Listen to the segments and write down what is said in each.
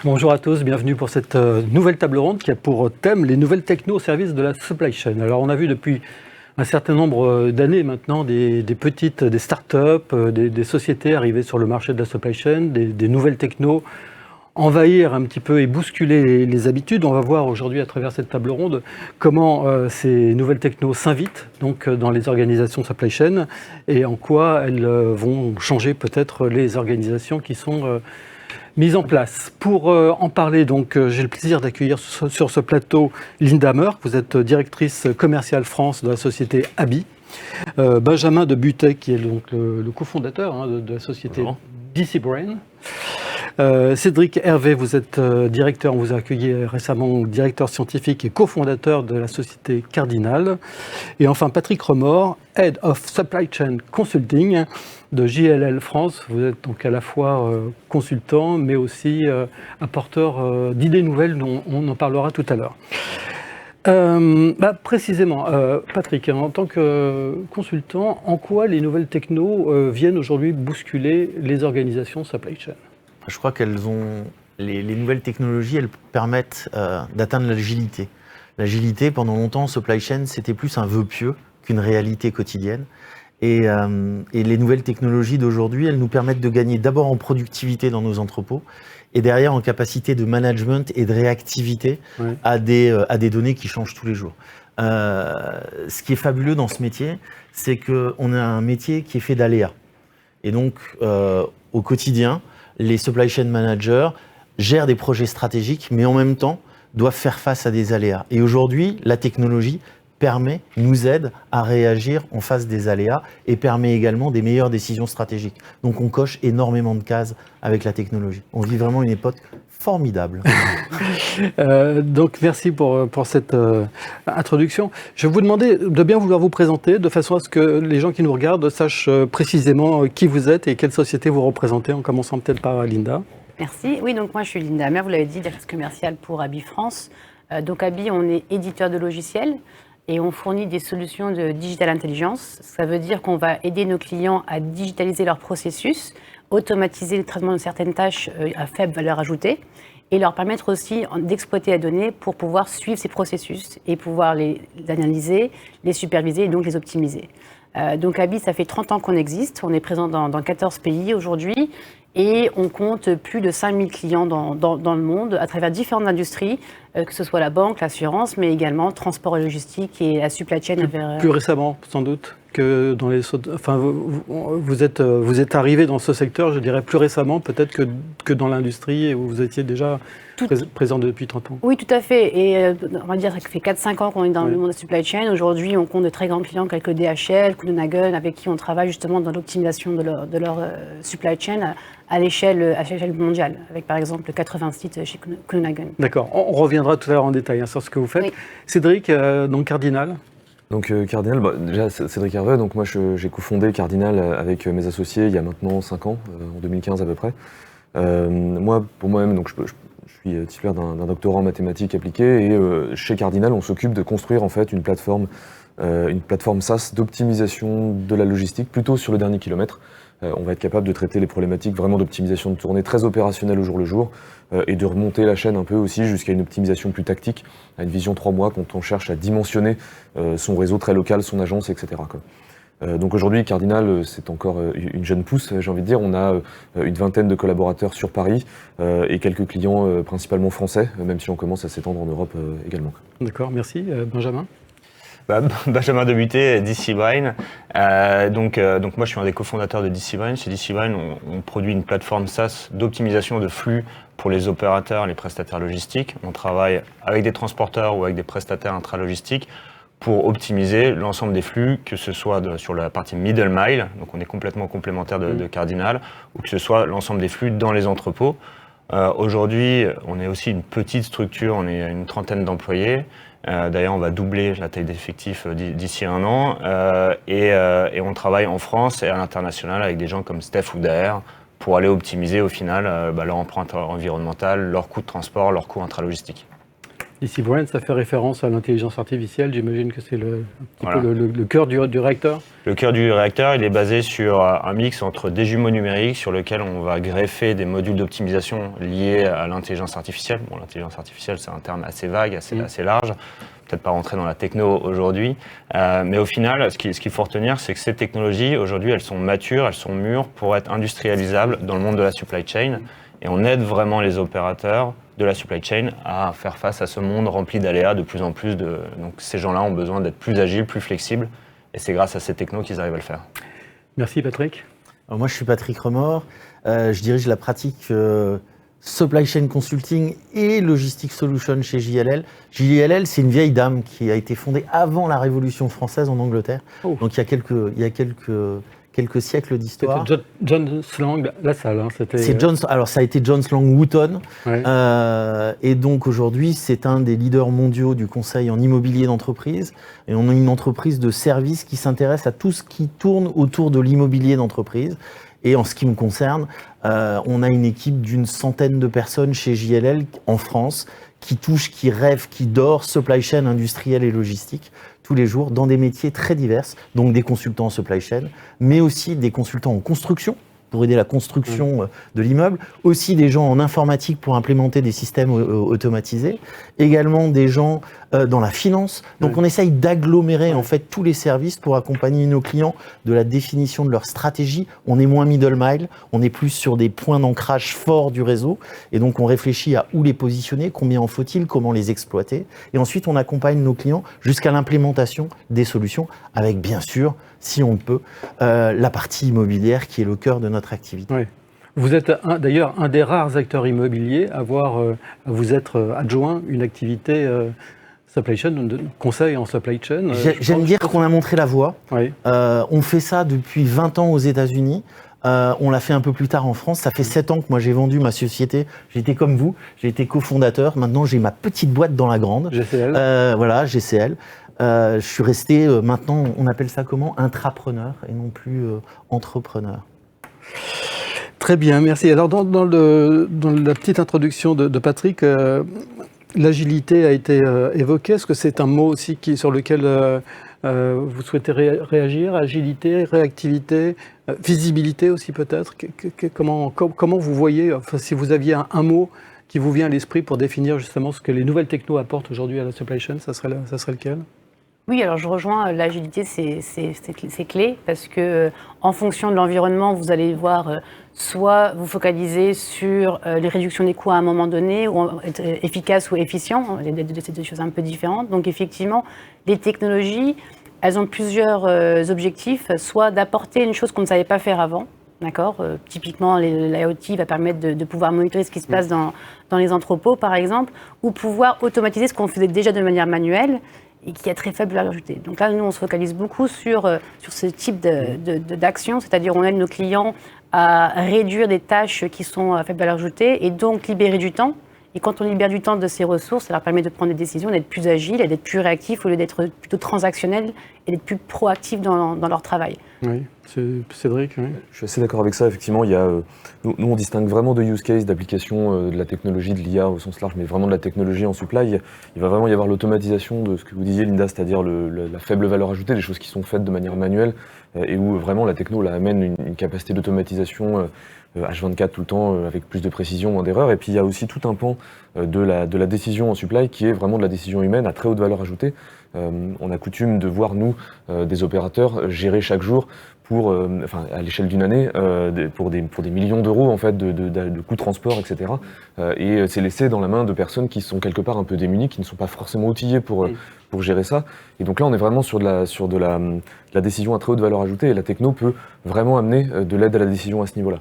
Bonjour à tous, bienvenue pour cette nouvelle table ronde qui a pour thème les nouvelles technos au service de la supply chain. Alors on a vu depuis un certain nombre d'années maintenant des startups, des sociétés arriver sur le marché de la supply chain, des nouvelles technos envahir un petit peu et bousculer les habitudes. On va voir aujourd'hui à travers cette table ronde comment ces nouvelles technos s'invitent donc dans les organisations supply chain et en quoi elles vont changer peut-être les organisations qui sont mise en place. Pour en parler, donc, j'ai le plaisir d'accueillir sur ce plateau Linda Merck. Vous êtes directrice commerciale France de la société Abi. Benjamin de Butey, qui est donc le cofondateur de la société DC Brain. Cédric Hervé, vous êtes directeur, on vous a accueilli récemment, directeur scientifique et cofondateur de la société Cardinal. Et enfin Patrick Remord, Head of Supply Chain Consulting de JLL France. Vous êtes donc à la fois consultant, mais aussi apporteur d'idées nouvelles, dont on en parlera tout à l'heure. Précisément, Patrick, en tant que consultant, en quoi les nouvelles technos viennent aujourd'hui bousculer les organisations supply chain ? Je crois les nouvelles technologies, elles permettent d'atteindre l'agilité. L'agilité, pendant longtemps, supply chain, c'était plus un vœu pieux qu'une réalité quotidienne. Et les nouvelles technologies d'aujourd'hui, elles nous permettent de gagner d'abord en productivité dans nos entrepôts et derrière en capacité de management et de réactivité à des données qui changent tous les jours. Ce qui est fabuleux dans ce métier, c'est qu'on a un métier qui est fait d'aléas. Et donc, au quotidien, les supply chain managers gèrent des projets stratégiques, mais en même temps doivent faire face à des aléas. Et aujourd'hui, la technologie nous aide à réagir en face des aléas et permet également des meilleures décisions stratégiques. Donc on coche énormément de cases avec la technologie. On vit vraiment une époque formidable. Donc merci pour cette introduction. Je vais vous demander de bien vouloir vous présenter de façon à ce que les gens qui nous regardent sachent précisément qui vous êtes et quelle société vous représentez, en commençant peut-être par Linda. Merci. Oui, donc moi je suis Linda Merck, vous l'avez dit, directrice commerciale pour Abi France. Donc Abi, on est éditeur de logiciels et on fournit des solutions de digital intelligence. Ça veut dire qu'on va aider nos clients à digitaliser leurs processus, automatiser le traitement de certaines tâches à faible valeur ajoutée et leur permettre aussi d'exploiter la donnée pour pouvoir suivre ces processus et pouvoir les analyser, les superviser et donc les optimiser. Donc Abi, ça fait 30 ans qu'on existe, on est présent dans 14 pays aujourd'hui et on compte plus de 5000 clients dans le monde à travers différentes industries, que ce soit la banque, l'assurance, mais également transport et logistique et la supply chain. Plus récemment, sans doute, que dans les... Enfin, vous êtes arrivé dans ce secteur, je dirais, plus récemment, peut-être que dans l'industrie, où vous étiez déjà présent depuis 30 ans. Oui, tout à fait. Et on va dire que ça fait 4-5 ans qu'on est dans le monde de la supply chain. Aujourd'hui, on compte de très grands clients, quelques DHL, Kuehne+Nagel, avec qui on travaille justement dans l'optimisation de leur supply chain à l'échelle mondiale, avec par exemple 80 sites chez Kuehne+Nagel. D'accord. On reviendra tout à l'heure en détail sur ce que vous faites. Oui. Cédric, donc Cardinal. Donc Cardinal, déjà Cédric Hervé, donc moi j'ai cofondé Cardinal avec mes associés il y a maintenant 5 ans, en 2015 à peu près. Moi, pour moi-même, donc je suis titulaire d'un doctorat en mathématiques appliquées et chez Cardinal, on s'occupe de construire en fait une plateforme SaaS d'optimisation de la logistique, plutôt sur le dernier kilomètre. On va être capable de traiter les problématiques vraiment d'optimisation de tournée très opérationnelle au jour le jour et de remonter la chaîne un peu aussi jusqu'à une optimisation plus tactique, à une vision 3 mois quand on cherche à dimensionner son réseau très local, son agence, etc. Donc aujourd'hui, Cardinal, c'est encore une jeune pousse, j'ai envie de dire. On a une vingtaine de collaborateurs sur Paris et quelques clients principalement français, même si on commence à s'étendre en Europe également. D'accord, merci. Benjamin ? Benjamin de Butey, DC Brain. Donc moi je suis un des cofondateurs de DC Brain. Chez DC Brain, on produit une plateforme SaaS d'optimisation de flux pour les opérateurs, les prestataires logistiques. On travaille avec des transporteurs ou avec des prestataires intralogistiques pour optimiser l'ensemble des flux, que ce soit sur la partie middle mile, donc on est complètement complémentaire de Cardinal, ou que ce soit l'ensemble des flux dans les entrepôts. Aujourd'hui, on est aussi une petite structure, on est une trentaine d'employés. D'ailleurs, on va doubler la taille d'effectifs d'ici 1 an. Et on travaille en France et à l'international avec des gens comme Steph ou Daher pour aller optimiser au final leur empreinte environnementale, leur coût de transport, leur coût intralogistique. DC Brain, ça fait référence à l'intelligence artificielle, j'imagine que c'est un petit Voilà. peu le cœur du réacteur. Le cœur du réacteur, il est basé sur un mix entre des jumeaux numériques sur lequel on va greffer des modules d'optimisation liés à l'intelligence artificielle. Bon, l'intelligence artificielle, c'est un terme assez vague, assez large. Peut-être pas rentrer dans la techno aujourd'hui. Mais au final, ce qu'il faut retenir, c'est que ces technologies, aujourd'hui, elles sont matures, elles sont mûres pour être industrialisables dans le monde de la supply chain. Et on aide vraiment les opérateurs de la supply chain à faire face à ce monde rempli d'aléas de plus en plus. Donc ces gens-là ont besoin d'être plus agiles, plus flexibles. Et c'est grâce à ces technos qu'ils arrivent à le faire. Merci Patrick. Alors moi, je suis Patrick Remord. Je dirige la pratique Supply Chain Consulting et Logistic Solutions chez JLL. JLL, c'est une vieille dame qui a été fondée avant la Révolution française en Angleterre. Oh. Donc il y a quelques siècles d'histoire. C'était John Slang, la salle. Hein, Alors ça a été John Slang Wooton. Ouais. Et donc aujourd'hui, c'est un des leaders mondiaux du conseil en immobilier d'entreprise. Et on a une entreprise de service qui s'intéresse à tout ce qui tourne autour de l'immobilier d'entreprise. Et en ce qui me concerne, on a une équipe d'une centaine de personnes chez JLL en France qui touchent, qui rêvent, qui dorent supply chain industrielle et logistique tous les jours dans des métiers très divers, donc des consultants en supply chain, mais aussi des consultants en construction pour aider la construction de l'immeuble, aussi des gens en informatique pour implémenter des systèmes automatisés, également des gens dans la finance. Donc on essaye d'agglomérer en fait tous les services pour accompagner nos clients de la définition de leur stratégie. On est moins middle mile, on est plus sur des points d'ancrage forts du réseau, et donc on réfléchit à où les positionner, combien en faut-il, comment les exploiter, et ensuite on accompagne nos clients jusqu'à l'implémentation des solutions avec bien sûr, si on peut, la partie immobilière qui est le cœur de notre activité. Oui. Vous êtes d'ailleurs un des rares acteurs immobiliers à vous être adjoint une activité supply chain, de conseil en supply chain. J'aime dire qu'on a montré la voie. Oui. On fait ça depuis 20 ans aux États-Unis. On l'a fait un peu plus tard en France. Ça fait 7 ans que moi j'ai vendu ma société. J'étais comme vous, j'ai été cofondateur. Maintenant j'ai ma petite boîte dans la grande. GCL. Voilà, GCL. Je suis resté maintenant, on appelle ça comment ? Intrapreneur et non plus entrepreneur. Très bien, merci. Alors dans la petite introduction de Patrick, l'agilité a été évoquée. Est-ce que c'est un mot aussi sur lequel vous souhaitez réagir ? Agilité, réactivité, visibilité aussi peut-être. Comment vous voyez, enfin, si vous aviez un mot qui vous vient à l'esprit pour définir justement ce que les nouvelles technos apportent aujourd'hui à la supply chain, ça serait lequel ? Oui, alors je rejoins, l'agilité, c'est clé parce que en fonction de l'environnement, vous allez voir soit vous focaliser sur les réductions des coûts à un moment donné, ou être efficace ou efficient, c'est deux choses un peu différentes. Donc effectivement, les technologies, elles ont plusieurs objectifs, soit d'apporter une chose qu'on ne savait pas faire avant. D'accord. Typiquement, l'IoT va permettre de pouvoir monitorer ce qui se passe dans les entrepôts, par exemple, ou pouvoir automatiser ce qu'on faisait déjà de manière manuelle et qui a très faible valeur ajoutée. Donc là, nous, on se focalise beaucoup sur ce type d'action, c'est-à-dire on aide nos clients à réduire des tâches qui sont à faible valeur ajoutée et donc libérer du temps. Et quand on libère du temps de ces ressources, ça leur permet de prendre des décisions, d'être plus agiles et d'être plus réactifs au lieu d'être plutôt transactionnels et d'être plus proactifs dans leur travail. Oui, Cédric, oui. Je suis assez d'accord avec ça, effectivement. Nous, on distingue vraiment de use case, d'application de la technologie, de l'IA au sens large, mais vraiment de la technologie en supply. Il va vraiment y avoir l'automatisation de ce que vous disiez, Linda, c'est-à-dire la faible valeur ajoutée, des choses qui sont faites de manière manuelle, et où vraiment la techno amène une capacité d'automatisation H24 tout le temps, avec plus de précision, moins d'erreurs. Et puis il y a aussi tout un pan de la décision en supply qui est vraiment de la décision humaine à très haute valeur ajoutée. On a coutume de voir, nous, des opérateurs gérer chaque jour à l'échelle d'une année, pour des millions d'euros en fait, de coûts de transport, etc. Et c'est laissé dans la main de personnes qui sont quelque part un peu démunies, qui ne sont pas forcément outillées pour gérer ça. Et donc là, on est vraiment sur de la décision à très haute valeur ajoutée, et la techno peut vraiment amener de l'aide à la décision à ce niveau-là.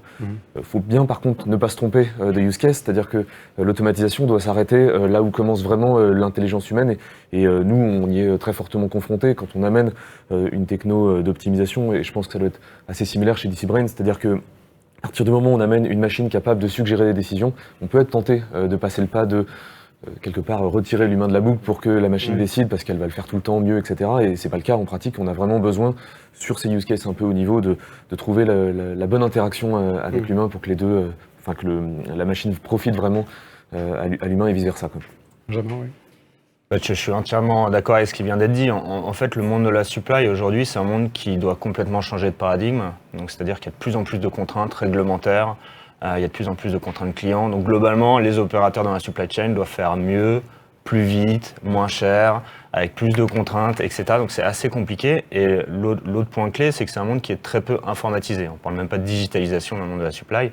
Faut bien, par contre, ne pas se tromper de use case, c'est-à-dire que l'automatisation doit s'arrêter là où commence vraiment l'intelligence humaine, et nous, on y est très fortement confrontés quand on amène une techno d'optimisation, et je pense que ça doit être assez similaire chez DC Brain, c'est-à-dire que à partir du moment où on amène une machine capable de suggérer des décisions, on peut être tenté de passer le pas de quelque part retirer l'humain de la boucle pour que la machine décide, parce qu'elle va le faire tout le temps mieux, etc. Et c'est pas le cas en pratique. On a vraiment besoin, sur ces use cases un peu haut niveau, de trouver la bonne interaction avec l'humain pour que les deux, que la machine profite vraiment à l'humain et vice versa. Jamais, oui. Je suis entièrement d'accord avec ce qui vient d'être dit. En fait, le monde de la supply aujourd'hui, c'est un monde qui doit complètement changer de paradigme. Donc, c'est-à-dire qu'il y a de plus en plus de contraintes réglementaires, il y a de plus en plus de contraintes clients. Donc, globalement, les opérateurs dans la supply chain doivent faire mieux, plus vite, moins cher, avec plus de contraintes, etc. Donc, c'est assez compliqué. Et l'autre point clé, c'est que c'est un monde qui est très peu informatisé. On ne parle même pas de digitalisation dans le monde de la supply.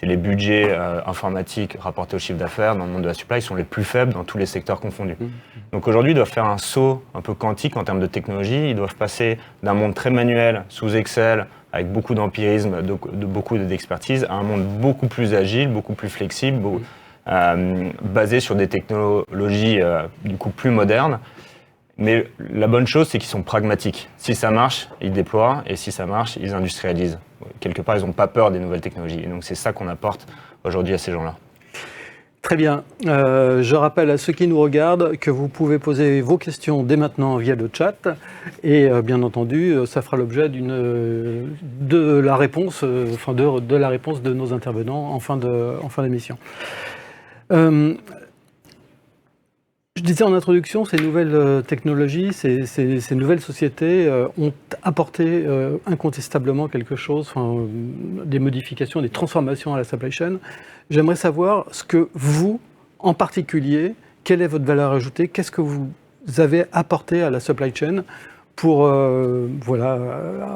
Les budgets informatiques rapportés au chiffre d'affaires dans le monde de la supply sont les plus faibles dans tous les secteurs confondus. Donc aujourd'hui, ils doivent faire un saut un peu quantique en termes de technologie. Ils doivent passer d'un monde très manuel, sous Excel, avec beaucoup d'empirisme, beaucoup d'expertise, à un monde beaucoup plus agile, beaucoup plus flexible, basé sur des technologies du coup plus modernes. Mais la bonne chose, c'est qu'ils sont pragmatiques. Si ça marche, ils déploient, et si ça marche, ils industrialisent. Quelque part, ils n'ont pas peur des nouvelles technologies. Et donc, c'est ça qu'on apporte aujourd'hui à ces gens-là. Très bien. Je rappelle à ceux qui nous regardent que vous pouvez poser vos questions dès maintenant via le chat. Et bien entendu, ça fera l'objet de la réponse de nos intervenants en fin d'émission. Je disais en introduction, ces nouvelles technologies, ces nouvelles sociétés ont apporté incontestablement quelque chose, des modifications, des transformations à la supply chain. J'aimerais savoir ce que vous, en particulier, quelle est votre valeur ajoutée, qu'est-ce que vous avez apporté à la supply chain pour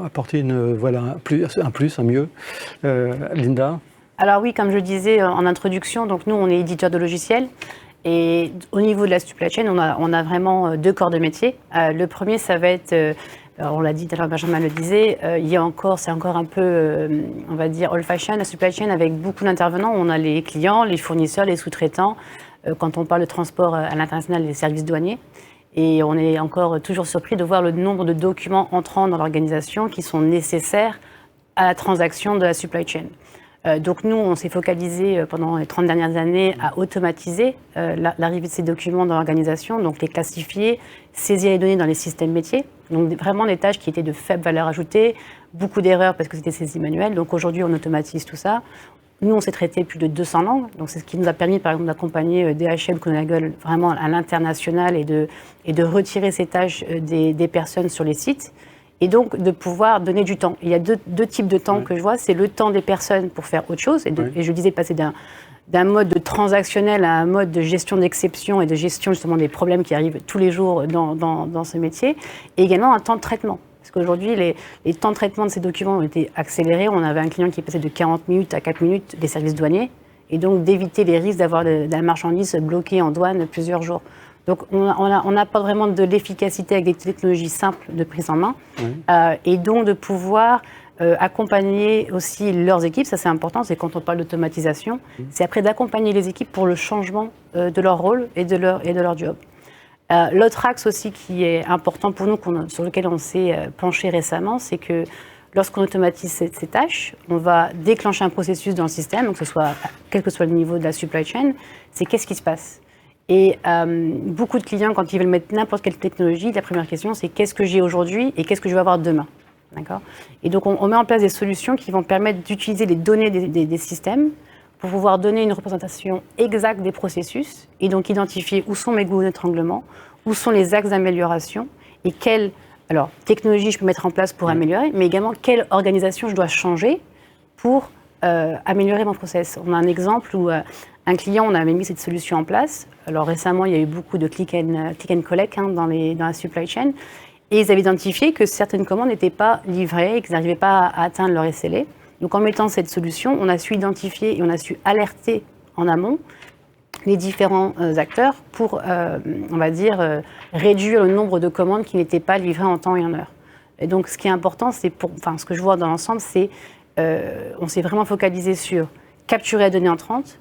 apporter un mieux. Linda? Alors oui, comme je disais en introduction, donc nous on est éditeur de logiciels. Et au niveau de la supply chain, on a vraiment deux corps de métier. Le premier, ça va être, on l'a dit tout à l'heure, Benjamin le disait, c'est encore un peu, on va dire, old-fashioned, la supply chain, avec beaucoup d'intervenants. On a les clients, les fournisseurs, les sous-traitants. Quand on parle de transport à l'international, les services douaniers. Et on est encore toujours surpris de voir le nombre de documents entrant dans l'organisation qui sont nécessaires à la transaction de la supply chain. Donc nous, on s'est focalisé pendant les 30 dernières années à automatiser l'arrivée de ces documents dans l'organisation, donc les classifier, saisir les données dans les systèmes métiers. Donc vraiment des tâches qui étaient de faible valeur ajoutée, beaucoup d'erreurs parce que c'était saisi manuel. Donc aujourd'hui, on automatise tout ça. Nous, on s'est traité plus de 200 langues. Donc c'est ce qui nous a permis, par exemple, d'accompagner DHL, Conagle vraiment à l'international et de retirer ces tâches des personnes sur les sites. Et donc, de pouvoir donner du temps. Il y a deux types de temps que je vois. C'est le temps des personnes pour faire autre chose. Et je disais, passer d'un mode de transactionnel à un mode de gestion d'exception et de gestion justement des problèmes qui arrivent tous les jours dans ce métier. Et également un temps de traitement. Parce qu'aujourd'hui, les temps de traitement de ces documents ont été accélérés. On avait un client qui est passé de 40 minutes à 4 minutes des services douaniers. Et donc, d'éviter les risques d'avoir de la marchandise bloquée en douane plusieurs jours. Donc, on apporte vraiment de l'efficacité avec des technologies simples de prise en main et donc de pouvoir accompagner aussi leurs équipes. Ça, c'est important, c'est quand on parle d'automatisation. C'est après d'accompagner les équipes pour le changement de leur rôle et de leur job. L'autre axe aussi qui est important pour nous, sur lequel on s'est penché récemment, c'est que lorsqu'on automatise ces tâches, on va déclencher un processus dans le système, donc quel que soit le niveau de la supply chain, c'est qu'est-ce qui se passe. Et beaucoup de clients, quand ils veulent mettre n'importe quelle technologie, la première question, c'est qu'est-ce que j'ai aujourd'hui et qu'est-ce que je vais avoir demain. D'accord ? Et donc, on met en place des solutions qui vont permettre d'utiliser les données des systèmes pour pouvoir donner une représentation exacte des processus et donc identifier où sont mes goulets d'étranglement, où sont les axes d'amélioration et quelle technologie je peux mettre en place pour améliorer, mais également quelle organisation je dois changer pour améliorer mon process. On a un exemple où un client, on avait mis cette solution en place. Alors récemment, il y a eu beaucoup de click and collect dans la supply chain. Et ils avaient identifié que certaines commandes n'étaient pas livrées et qu'ils n'arrivaient pas à atteindre leur SLA. Donc en mettant cette solution, on a su identifier et on a su alerter en amont les différents acteurs pour, on va dire, réduire le nombre de commandes qui n'étaient pas livrées en temps et en heure. Et donc ce qui est important, ce que je vois dans l'ensemble, c'est on s'est vraiment focalisé sur capturer la donnée entrante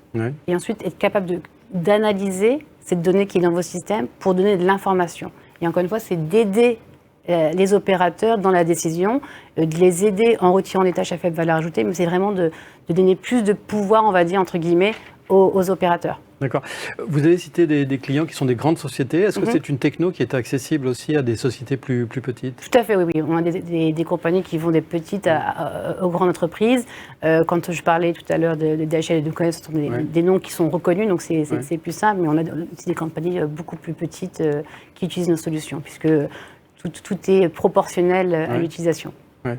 et ensuite être capable d'analyser cette donnée qui est dans vos systèmes pour donner de l'information. Et encore une fois, c'est d'aider les opérateurs dans la décision, de les aider en retirant des tâches à faible valeur ajoutée, mais c'est vraiment de donner plus de pouvoir, on va dire, entre guillemets, aux opérateurs. D'accord. Vous avez cité des clients qui sont des grandes sociétés. Est-ce que c'est une techno qui est accessible aussi à des sociétés plus petites? Tout à fait, oui. On a des compagnies qui vont des petites aux grandes entreprises. Quand je parlais tout à l'heure de DHL et de Cones, ce sont des noms qui sont reconnus, donc c'est plus simple. Mais on a aussi des compagnies beaucoup plus petites qui utilisent nos solutions, puisque tout est proportionnel à l'utilisation. Ouais.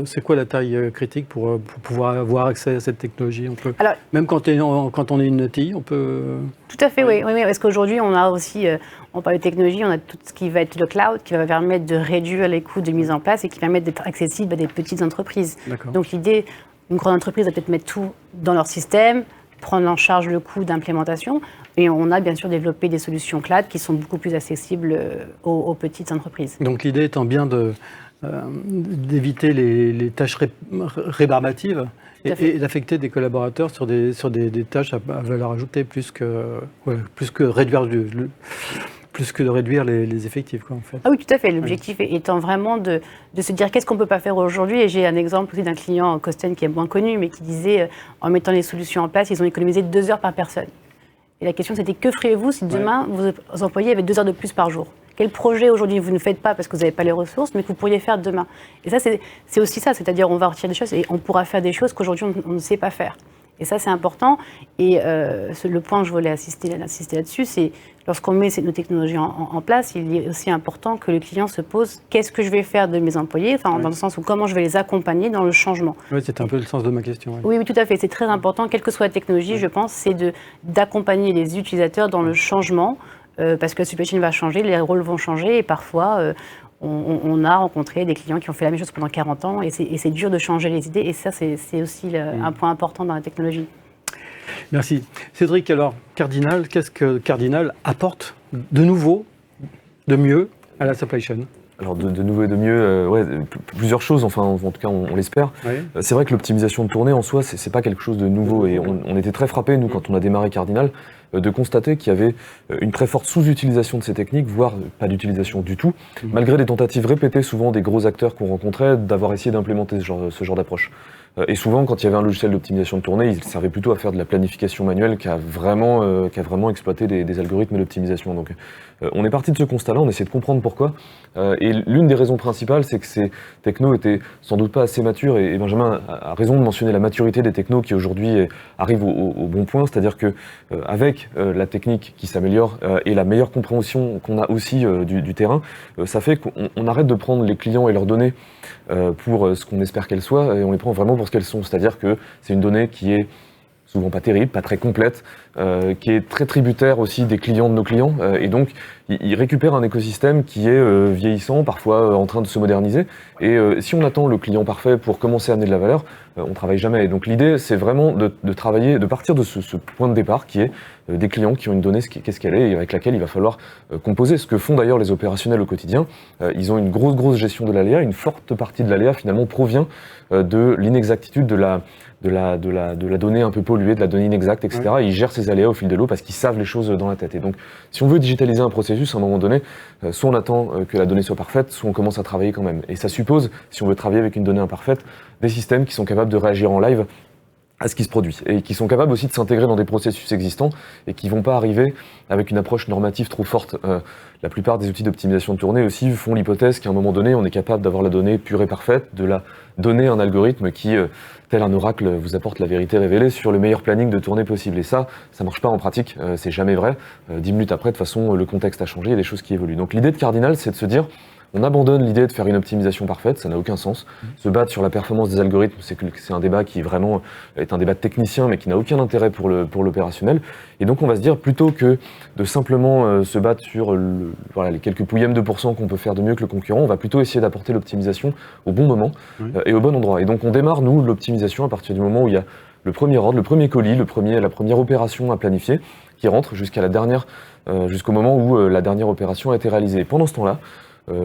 C'est quoi la taille critique pour pouvoir avoir accès à cette technologie? Alors, même quand on est une ETI, on peut... Tout à fait, oui. Parce qu'aujourd'hui, on a aussi, on parle de technologie, on a tout ce qui va être le cloud, qui va permettre de réduire les coûts de mise en place et qui permet d'être accessible à des petites entreprises. Donc l'idée, une grande entreprise va peut-être mettre tout dans leur système, prendre en charge le coût d'implémentation. Et on a bien sûr développé des solutions cloud qui sont beaucoup plus accessibles aux petites entreprises. Donc l'idée étant bien d'éviter les tâches rébarbatives et d'affecter des collaborateurs sur des tâches à valeur ajoutée plus que de réduire les effectifs, quoi, en fait. Ah oui, tout à fait. L'objectif étant vraiment de se dire qu'est-ce qu'on ne peut pas faire aujourd'hui. Et j'ai un exemple aussi d'un client, Costen, qui est moins connu, mais qui disait, en mettant les solutions en place, ils ont économisé 2 heures par personne. Et la question, c'était que feriez-vous si demain, vos employés avaient 2 heures de plus par jour? Quel projet aujourd'hui vous ne faites pas parce que vous n'avez pas les ressources, mais que vous pourriez faire demain? Et ça, c'est aussi ça, c'est-à-dire on va retirer des choses et on pourra faire des choses qu'aujourd'hui on ne sait pas faire. Et ça, c'est important. Et le point que je voulais insister là-dessus, c'est lorsqu'on met nos technologies en place, il est aussi important que le client se pose qu'est-ce que je vais faire de mes employés, dans le sens où comment je vais les accompagner dans le changement. Oui, c'était un peu le sens de ma question. Oui, tout à fait. C'est très important, quelle que soit la technologie, je pense, c'est d'accompagner les utilisateurs dans le changement, parce que la supply chain va changer, les rôles vont changer, et parfois, on a rencontré des clients qui ont fait la même chose pendant 40 ans, et c'est dur de changer les idées, et ça, c'est aussi un point important dans la technologie. Merci. Cédric, alors, Cardinal, qu'est-ce que Cardinal apporte de nouveau, de mieux à la supply chain? Alors de nouveau et de mieux, plusieurs choses, enfin en tout cas on l'espère. C'est vrai que l'optimisation de tournée en soi, c'est pas quelque chose de nouveau et on était très frappés, nous, quand on a démarré Cardinal, de constater qu'il y avait une très forte sous-utilisation de ces techniques, voire pas d'utilisation du tout, malgré des tentatives répétées souvent des gros acteurs qu'on rencontrait d'avoir essayé d'implémenter ce genre d'approche. Et souvent, quand il y avait un logiciel d'optimisation de tournée, il servait plutôt à faire de la planification manuelle qu'à vraiment exploiter des algorithmes d'optimisation. Donc, on est parti de ce constat-là, on essaie de comprendre pourquoi. Et l'une des raisons principales, c'est que ces technos étaient sans doute pas assez matures. Et Benjamin a raison de mentionner la maturité des technos qui aujourd'hui arrivent au bon point. C'est-à-dire que avec la technique qui s'améliore et la meilleure compréhension qu'on a aussi du terrain, ça fait qu'on arrête de prendre les clients et leurs données pour ce qu'on espère qu'elles soient, et on les prend vraiment pour ce qu'elles sont. C'est-à-dire que c'est une donnée qui est souvent pas terrible, pas très complète, qui est très tributaire aussi des clients de nos clients, et donc ils récupèrent un écosystème qui est vieillissant, parfois en train de se moderniser, et si on attend le client parfait pour commencer à amener de la valeur, on travaille jamais. Et donc l'idée, c'est vraiment de travailler, de partir de ce point de départ qui est des clients qui ont une donnée qu'est-ce qu'elle est et avec laquelle il va falloir composer. Ce que font d'ailleurs les opérationnels au quotidien. Ils ont une grosse gestion de l'aléa. Une forte partie de l'aléa finalement provient de l'inexactitude de la donnée un peu polluée, de la donnée inexacte, etc. Et ils gèrent ces aléas au fil de l'eau parce qu'ils savent les choses dans la tête. Et donc, si on veut digitaliser un processus, à un moment donné, soit on attend que la donnée soit parfaite, soit on commence à travailler quand même. Et ça suppose, si on veut travailler avec une donnée imparfaite, des systèmes qui sont capables de réagir en live à ce qui se produit et qui sont capables aussi de s'intégrer dans des processus existants et qui vont pas arriver avec une approche normative trop forte. La plupart des outils d'optimisation de tournée aussi font l'hypothèse qu'à un moment donné, on est capable d'avoir la donnée pure et parfaite, de la donner à un algorithme qui, tel un oracle, vous apporte la vérité révélée sur le meilleur planning de tournée possible. Et ça marche pas en pratique, c'est jamais vrai. 10 minutes après, de toute façon, le contexte a changé, il y a des choses qui évoluent. Donc l'idée de Cardinal, c'est de se dire, on abandonne l'idée de faire une optimisation parfaite, ça n'a aucun sens. Se battre sur la performance des algorithmes, c'est un débat qui vraiment est un débat de technicien, mais qui n'a aucun intérêt pour l'opérationnel. Et donc on va se dire, plutôt que de simplement se battre sur les quelques pouillèmes de pourcents qu'on peut faire de mieux que le concurrent, on va plutôt essayer d'apporter l'optimisation au bon moment et au bon endroit. Et donc on démarre, nous, l'optimisation à partir du moment où il y a le premier ordre, le premier colis, la première opération à planifier, qui rentre jusqu'au moment où la dernière opération a été réalisée. Et pendant ce temps-là,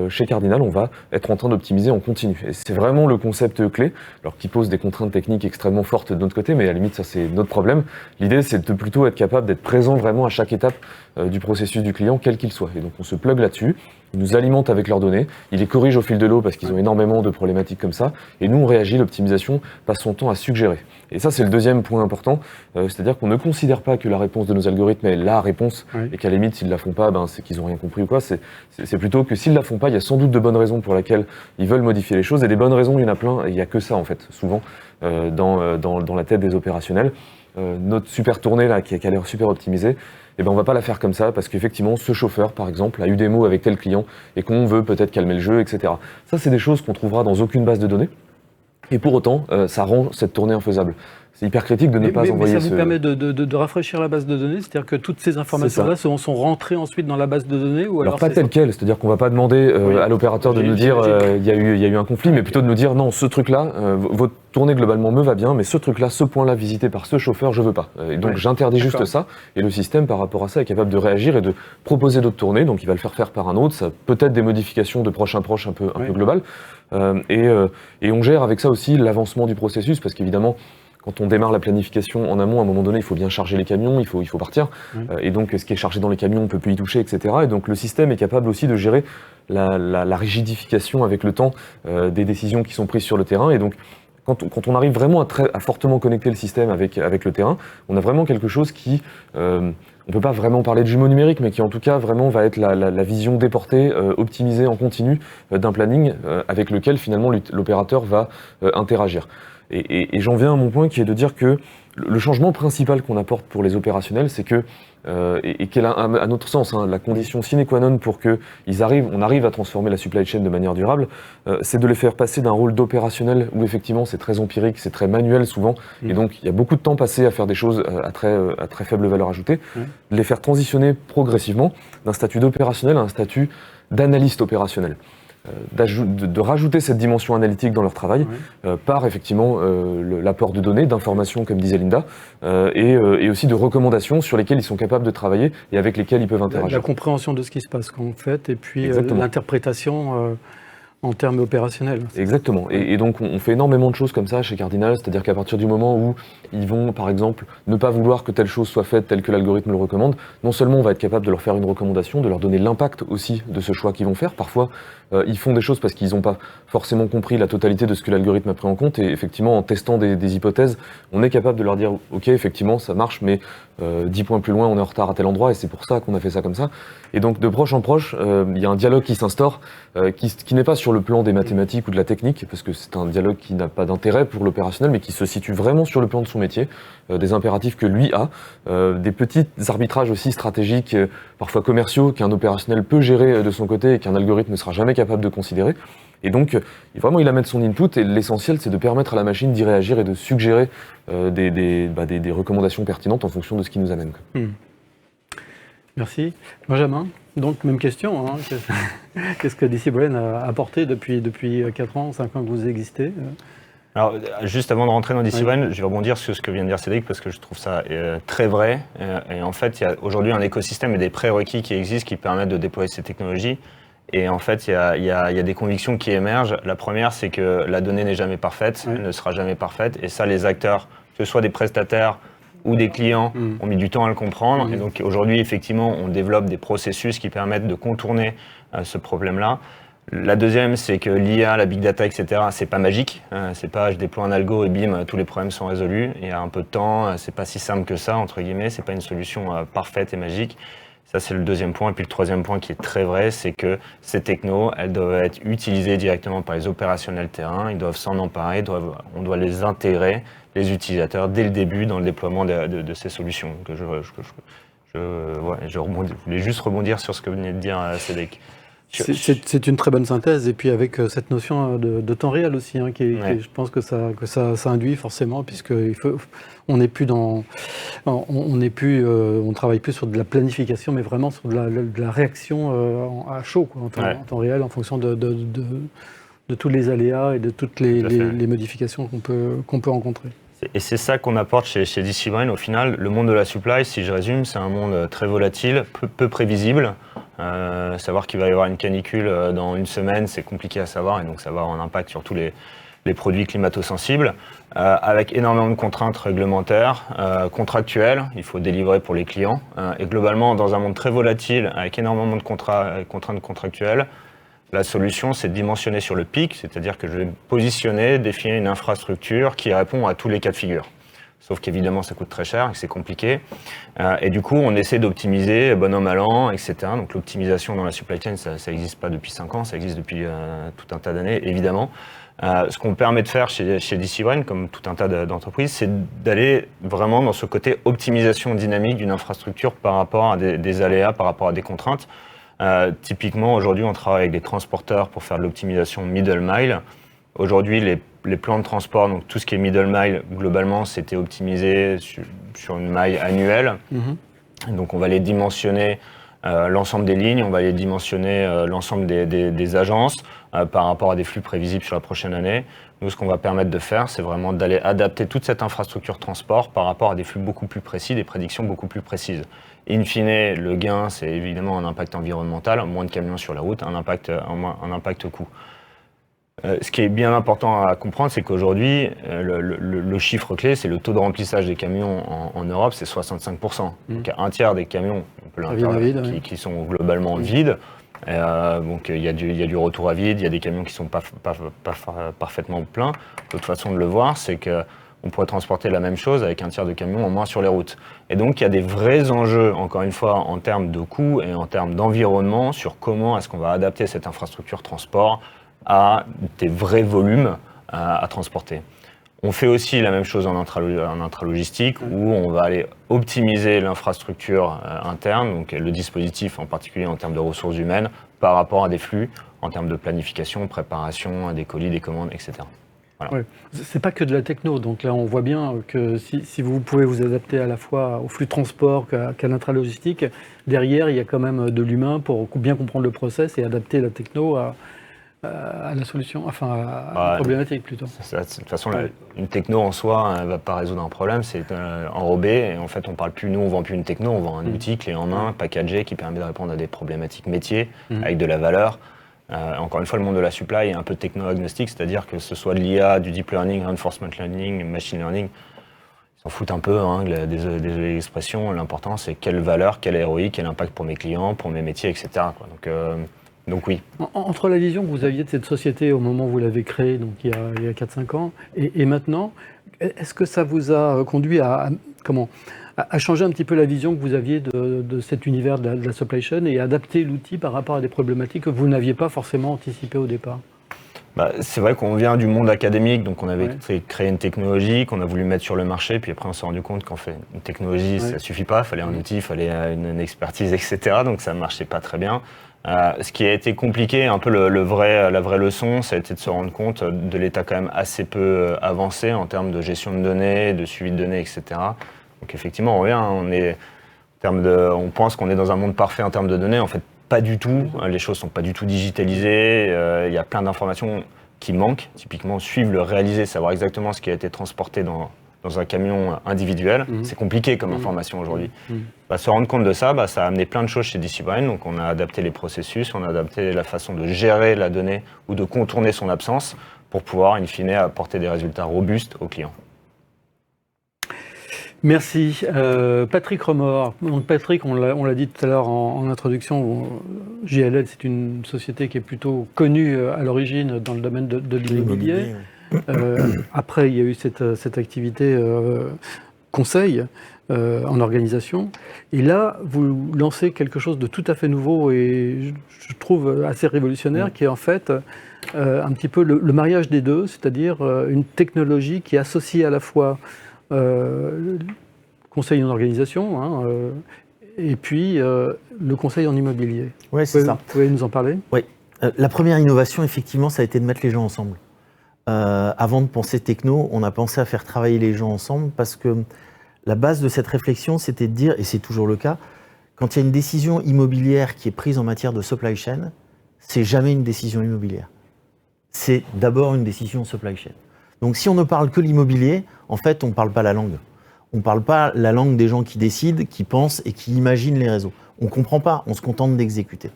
chez Cardinal, on va être en train d'optimiser en continu. Et c'est vraiment le concept clé, alors qui pose des contraintes techniques extrêmement fortes de notre côté, mais à la limite, ça c'est notre problème. L'idée, c'est de plutôt être capable d'être présent vraiment à chaque étape du processus du client, quel qu'il soit. Et donc on se plug là-dessus, ils nous alimentent avec leurs données, ils les corrigent au fil de l'eau parce qu'ils ont énormément de problématiques comme ça, et nous on réagit, l'optimisation passe son temps à suggérer. Et ça c'est le deuxième point important, c'est-à-dire qu'on ne considère pas que la réponse de nos algorithmes est la réponse, et qu'à la limite s'ils ne la font pas, c'est qu'ils n'ont rien compris ou quoi, c'est plutôt que s'ils ne la font pas, il y a sans doute de bonnes raisons pour lesquelles ils veulent modifier les choses, et des bonnes raisons il y en a plein, et il n'y a que ça en fait, souvent, dans la tête des opérationnels. Notre super tournée là, qui a l'air super optimisée, on va pas la faire comme ça parce qu'effectivement ce chauffeur par exemple a eu des mots avec tel client et qu'on veut peut-être calmer le jeu, etc. Ça c'est des choses qu'on trouvera dans aucune base de données et pour autant ça rend cette tournée infaisable. C'est hyper critique de ne pas envoyer ça vous permet de rafraîchir la base de données, c'est-à-dire que toutes ces informations-là sont rentrées ensuite dans la base de données ou alors pas telle quelle, c'est-à-dire qu'on ne va pas demander à l'opérateur de nous dire il y a eu un conflit, mais plutôt de nous dire non, ce truc-là, votre tournée globalement me va bien, mais ce truc-là, ce point-là visité par ce chauffeur, je veux pas. Et donc j'interdis juste ça, et le système par rapport à ça est capable de réagir et de proposer d'autres tournées, donc il va le faire par un autre, ça peut-être des modifications de proche un proche un peu globales, et on gère avec ça aussi l'avancement du processus, parce qu'évidemment, quand on démarre la planification en amont, à un moment donné, il faut bien charger les camions, il faut partir. Et donc, ce qui est chargé dans les camions, on ne peut plus y toucher, etc. Et donc, le système est capable aussi de gérer la rigidification avec le temps des décisions qui sont prises sur le terrain. Et donc, quand on arrive vraiment à fortement connecter le système avec le terrain, on a vraiment quelque chose qui... on ne peut pas vraiment parler de jumeau numérique, mais qui en tout cas vraiment va être la vision déportée, optimisée en continu d'un planning avec lequel finalement l'opérateur va interagir. Et j'en viens à mon point qui est de dire que le changement principal qu'on apporte pour les opérationnels, c'est que, et qui est à notre sens, la condition sine qua non pour qu'on arrive à transformer la supply chain de manière durable, c'est de les faire passer d'un rôle d'opérationnel où effectivement c'est très empirique, c'est très manuel souvent, et donc il y a beaucoup de temps passé à faire des choses à très faible valeur ajoutée, de les faire transitionner progressivement d'un statut d'opérationnel à un statut d'analyste opérationnel. De rajouter cette dimension analytique dans leur travail par effectivement l'apport de données, d'informations comme disait Linda, et aussi de recommandations sur lesquelles ils sont capables de travailler et avec lesquelles ils peuvent interagir. La compréhension de ce qui se passe en fait, et puis l'interprétation en termes opérationnels. Exactement. Et donc, on fait énormément de choses comme ça chez Cardinal, c'est-à-dire qu'à partir du moment où ils vont, par exemple, ne pas vouloir que telle chose soit faite telle que l'algorithme le recommande, non seulement on va être capable de leur faire une recommandation, de leur donner l'impact aussi de ce choix qu'ils vont faire. Parfois, ils font des choses parce qu'ils n'ont pas forcément compris la totalité de ce que l'algorithme a pris en compte. Et effectivement, en testant des hypothèses, on est capable de leur dire « Ok, effectivement, ça marche, mais 10 points plus loin, on est en retard à tel endroit et c'est pour ça qu'on a fait ça comme ça. » Et donc, de proche en proche, il y a un dialogue qui s'instaure, qui n'est pas sur le plan des mathématiques ou de la technique, parce que c'est un dialogue qui n'a pas d'intérêt pour l'opérationnel, mais qui se situe vraiment sur le plan de son métier, des impératifs que lui a, des petits arbitrages aussi stratégiques, parfois commerciaux, qu'un opérationnel peut gérer de son côté et qu'un algorithme ne sera jamais capable de considérer. Et donc, vraiment, il amène son input, et l'essentiel, c'est de permettre à la machine d'y réagir et de suggérer des recommandations pertinentes en fonction de ce qui nous amène. Merci. Benjamin, donc même question. Qu'est-ce que DCBrain a apporté depuis 4 ans, 5 ans que vous existez ? Alors, juste avant de rentrer dans DCBrain, je vais rebondir sur ce que vient de dire Cédric, parce que je trouve ça très vrai. Et en fait, il y a aujourd'hui un écosystème et des prérequis qui existent qui permettent de déployer ces technologies. Et en fait, il y a des convictions qui émergent. La première, c'est que la donnée n'est jamais parfaite, elle ne sera jamais parfaite. Et ça, les acteurs, que ce soit des prestataires ou des clients, ont mis du temps à le comprendre. Et donc aujourd'hui, effectivement, on développe des processus qui permettent de contourner ce problème-là. La deuxième, c'est que l'IA, la big data, etc., c'est pas magique. C'est pas je déploie un algo et bim, tous les problèmes sont résolus. Il y a un peu de temps, c'est pas si simple que ça, entre guillemets. C'est pas une solution parfaite et magique. Ça, c'est le deuxième point. Et puis le troisième point qui est très vrai, c'est que ces technos, elles doivent être utilisées directement par les opérationnels terrain. Ils doivent s'en emparer, on doit les intégrer, les utilisateurs, dès le début dans le déploiement de ces solutions. Donc, je voulais juste rebondir sur ce que venait de dire Cédric. C'est une très bonne synthèse, et puis avec cette notion de temps réel aussi, je pense que ça induit forcément, puisque on travaille plus sur de la planification, mais vraiment sur de la réaction à chaud, en temps réel, en fonction de tous les aléas et de toutes les modifications qu'on peut rencontrer. Et c'est ça qu'on apporte chez DCBrain. Au final, le monde de la supply, si je résume, c'est un monde très volatile, peu prévisible. Savoir qu'il va y avoir une canicule dans une semaine, c'est compliqué à savoir, et donc ça va avoir un impact sur tous les produits climato-sensibles, avec énormément de contraintes réglementaires, contractuelles, il faut délivrer pour les clients, et globalement, dans un monde très volatile, avec énormément de contraintes contractuelles, la solution, c'est de dimensionner sur le pic, c'est-à-dire que je vais positionner, définir une infrastructure qui répond à tous les cas de figure. Sauf qu'évidemment, ça coûte très cher et que c'est compliqué. Et du coup, on essaie d'optimiser, bon an, mal an, etc. Donc l'optimisation dans la supply chain, ça n'existe pas depuis 5 ans, ça existe depuis tout un tas d'années, évidemment. Ce qu'on permet de faire chez DCOne, comme tout un tas d'entreprises, c'est d'aller vraiment dans ce côté optimisation dynamique d'une infrastructure par rapport à des aléas, par rapport à des contraintes. Typiquement, aujourd'hui, on travaille avec des transporteurs pour faire de l'optimisation middle mile. Aujourd'hui, les plans de transport, donc tout ce qui est middle mile, globalement, c'était optimisé sur une maille annuelle. Donc, on va les dimensionner l'ensemble des lignes, on va les dimensionner l'ensemble des agences par rapport à des flux prévisibles sur la prochaine année. Nous, ce qu'on va permettre de faire, c'est vraiment d'aller adapter toute cette infrastructure transport par rapport à des flux beaucoup plus précis, des prédictions beaucoup plus précises. In fine, le gain, c'est évidemment un impact environnemental, moins de camions sur la route, un impact coût. Ce qui est bien important à comprendre, c'est qu'aujourd'hui, le chiffre clé, c'est le taux de remplissage des camions en Europe, c'est 65%. Donc un tiers des camions qui sont globalement vides. Donc il y a du retour à vide, il y a des camions qui ne sont pas parfaitement pleins. L'autre façon de le voir, c'est qu'on pourrait transporter la même chose avec un tiers de camions en moins sur les routes. Et donc il y a des vrais enjeux, encore une fois, en termes de coûts et en termes d'environnement, sur comment est-ce qu'on va adapter cette infrastructure transport à des vrais volumes à transporter. On fait aussi la même chose en intralogistique, où on va aller optimiser l'infrastructure interne, donc le dispositif en particulier en termes de ressources humaines, par rapport à des flux, en termes de planification, préparation, des colis, des commandes, etc. Voilà. Ouais. C'est pas que de la techno, donc là on voit bien que si vous pouvez vous adapter à la fois au flux de transport qu'à l'intralogistique, derrière il y a quand même de l'humain pour bien comprendre le process et adapter la techno à la solution, enfin à la problématique plutôt. De toute façon, une techno en soi ne va pas résoudre un problème, c'est enrobé, et en fait on parle plus, nous on vend plus une techno, on vend un outil clé en main, packagé, qui permet de répondre à des problématiques métiers, avec de la valeur. Encore une fois, le monde de la supply est un peu techno-agnostique, c'est-à-dire que ce soit de l'IA, du deep learning, reinforcement learning, machine learning, ils s'en foutent un peu, des expressions. L'important c'est quelle valeur, quel ROI, quel impact pour mes clients, pour mes métiers, etc. Donc oui. Entre la vision que vous aviez de cette société au moment où vous l'avez créée, donc il y a 4-5 ans, et maintenant, est-ce que ça vous a conduit à changer un petit peu la vision que vous aviez de cet univers de la supply chain et adapter l'outil par rapport à des problématiques que vous n'aviez pas forcément anticipées au départ? C'est vrai qu'on vient du monde académique, donc on avait créé une technologie qu'on a voulu mettre sur le marché, puis après on s'est rendu compte qu'en fait, une technologie, ça suffit pas, il fallait un outil, il fallait une expertise, etc. Donc ça ne marchait pas très bien. Ce qui a été compliqué, un peu la vraie leçon, ça a été de se rendre compte de l'état quand même assez peu avancé en termes de gestion de données, de suivi de données, etc. Donc effectivement, on pense qu'on est dans un monde parfait en termes de données. En fait, pas du tout. Les choses sont pas du tout digitalisées. Il y a plein d'informations qui manquent. Typiquement, suivre le réaliser, savoir exactement ce qui a été transporté dans un camion individuel, c'est compliqué comme information aujourd'hui. Se rendre compte de ça, ça a amené plein de choses chez DCOne. Donc on a adapté les processus, on a adapté la façon de gérer la donnée ou de contourner son absence pour pouvoir, in fine, apporter des résultats robustes aux clients. Merci. Patrick Remord. Donc Patrick, on l'a dit tout à l'heure en introduction, JLL, c'est une société qui est plutôt connue à l'origine dans le domaine de l'immobilier. Après, il y a eu cette activité conseil en organisation. Et là, vous lancez quelque chose de tout à fait nouveau et je trouve assez révolutionnaire, qui est en fait un petit peu le mariage des deux, c'est-à-dire une technologie qui associe à la fois conseil en organisation et puis le conseil en immobilier. Oui, c'est ça. Vous pouvez nous en parler? Oui. La première innovation, effectivement, ça a été de mettre les gens ensemble. Avant de penser techno, on a pensé à faire travailler les gens ensemble parce que la base de cette réflexion, c'était de dire, et c'est toujours le cas, quand il y a une décision immobilière qui est prise en matière de supply chain, c'est jamais une décision immobilière. C'est d'abord une décision supply chain. Donc si on ne parle que l'immobilier, en fait, on ne parle pas la langue. On ne parle pas la langue des gens qui décident, qui pensent et qui imaginent les réseaux. On ne comprend pas, on se contente d'exécuter.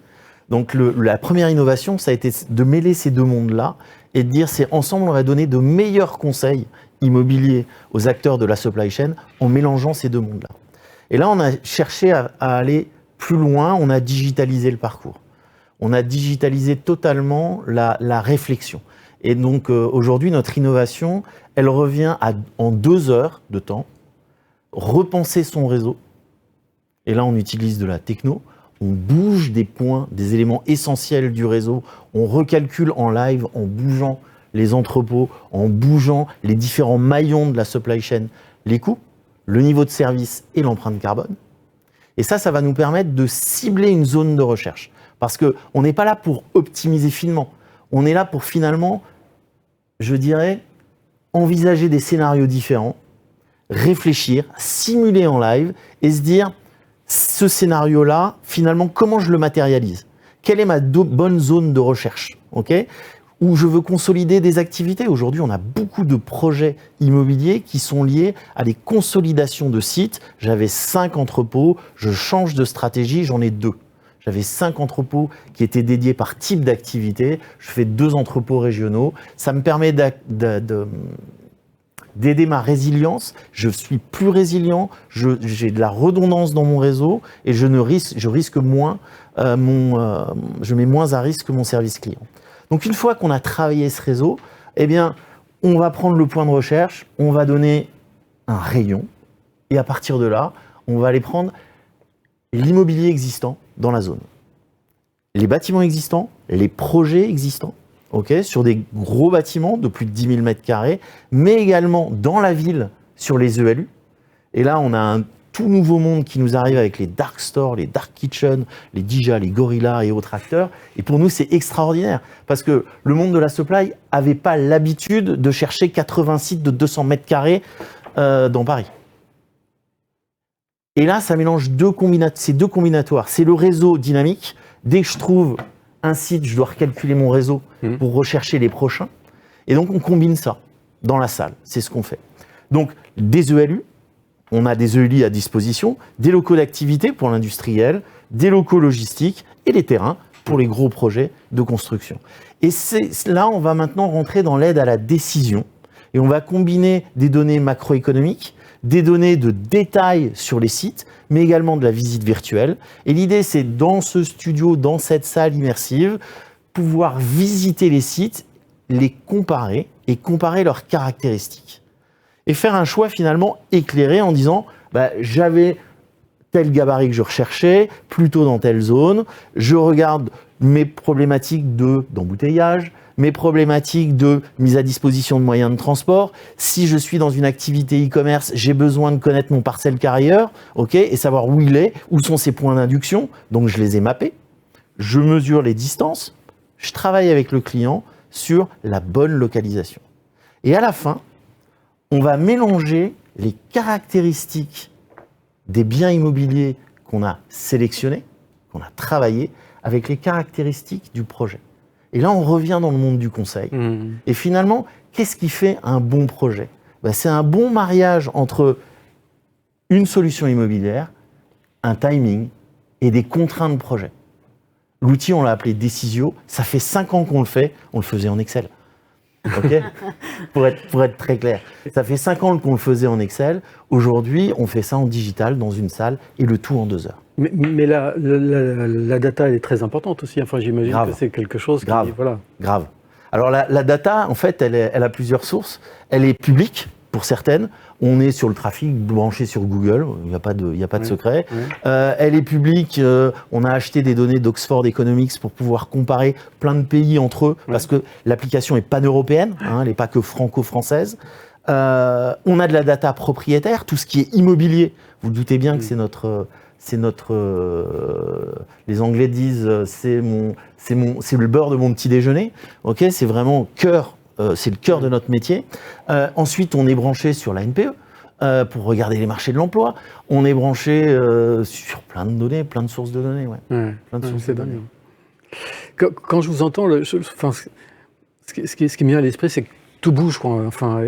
Donc la première innovation, ça a été de mêler ces deux mondes-là et de dire c'est ensemble on va donner de meilleurs conseils immobiliers aux acteurs de la supply chain en mélangeant ces deux mondes-là. Et là, on a cherché à aller plus loin, on a digitalisé le parcours. On a digitalisé totalement la réflexion. Et donc aujourd'hui, notre innovation, elle revient en 2 heures de temps, repenser son réseau. Et là, on utilise de la techno. On bouge des points, des éléments essentiels du réseau. On recalcule en live, en bougeant les entrepôts, en bougeant les différents maillons de la supply chain, les coûts, le niveau de service et l'empreinte carbone. Et ça va nous permettre de cibler une zone de recherche. Parce qu'on n'est pas là pour optimiser finement. On est là pour finalement, je dirais, envisager des scénarios différents, réfléchir, simuler en live et se dire, ce scénario-là, finalement, comment je le matérialise? Quelle est ma bonne zone de recherche? Où je veux consolider des activités. Aujourd'hui, on a beaucoup de projets immobiliers qui sont liés à des consolidations de sites. J'avais 5 entrepôts, je change de stratégie, j'en ai 2. J'avais 5 entrepôts qui étaient dédiés par type d'activité. Je fais 2 entrepôts régionaux. Ça me permet d'aider ma résilience. Je suis plus résilient, j'ai de la redondance dans mon réseau et je risque moins je mets moins à risque mon service client. Donc une fois qu'on a travaillé ce réseau, eh bien, on va prendre le point de recherche, on va donner un rayon et à partir de là, on va aller prendre l'immobilier existant dans la zone. Les bâtiments existants, les projets existants, sur des gros bâtiments de plus de 10 000 m², mais également dans la ville sur les ELU. Et là, on a un tout nouveau monde qui nous arrive avec les dark stores, les dark kitchens, les Dija, les Gorilla et autres acteurs. Et pour nous, c'est extraordinaire parce que le monde de la supply n'avait pas l'habitude de chercher 80 sites de 200 m² dans Paris. Et là, ça mélange ces deux combinatoires. C'est le réseau dynamique. Dès que je trouve un site, je dois recalculer mon réseau pour rechercher les prochains. Et donc, on combine ça dans la salle. C'est ce qu'on fait. Donc, des ELU, on a des ELI à disposition, des locaux d'activité pour l'industriel, des locaux logistiques et des terrains pour les gros projets de construction. Et là, on va maintenant rentrer dans l'aide à la décision et on va combiner des données macroéconomiques, des données de détail sur les sites, mais également de la visite virtuelle. Et l'idée, c'est dans ce studio, dans cette salle immersive, pouvoir visiter les sites, les comparer et comparer leurs caractéristiques. Et faire un choix finalement éclairé en disant j'avais tel gabarit que je recherchais, plutôt dans telle zone, je regarde mes problématiques d'embouteillage, mes problématiques de mise à disposition de moyens de transport. Si je suis dans une activité e-commerce, j'ai besoin de connaître mon parcelle carrier, et savoir où il est, où sont ses points d'induction. Donc je les ai mappés, je mesure les distances, je travaille avec le client sur la bonne localisation. Et à la fin, on va mélanger les caractéristiques des biens immobiliers qu'on a sélectionnés, qu'on a travaillés, avec les caractéristiques du projet. Et là, on revient dans le monde du conseil. Et finalement, qu'est-ce qui fait un bon projet? C'est un bon mariage entre une solution immobilière, un timing et des contraintes de projet. L'outil, on l'a appelé Decisio. Ça fait 5 ans qu'on le fait. On le faisait en Excel. Pour être très clair. Ça fait 5 ans qu'on le faisait en Excel. Aujourd'hui, on fait ça en digital, dans une salle, et le tout en 2 heures. Mais la data, elle est très importante aussi. Enfin, j'imagine que c'est quelque chose qui... Grave. Alors, la data, en fait, elle a plusieurs sources. Elle est publique, pour certaines. On est sur le trafic branché sur Google, il n'y a pas de secret. Elle est publique, on a acheté des données d'Oxford Economics pour pouvoir comparer plein de pays entre eux, parce que l'application est pan-européenne, elle n'est pas que franco-française. On a de la data propriétaire, tout ce qui est immobilier. Vous doutez bien que c'est notre les Anglais disent c'est le beurre de mon petit déjeuner. C'est vraiment c'est le cœur de notre métier. Ensuite, on est branché sur la NPE pour regarder les marchés de l'emploi. On est branché sur plein de données, plein de sources de données. Plein de sources de données. Quand je vous entends, ce qui me vient à l'esprit, c'est que tout bouge,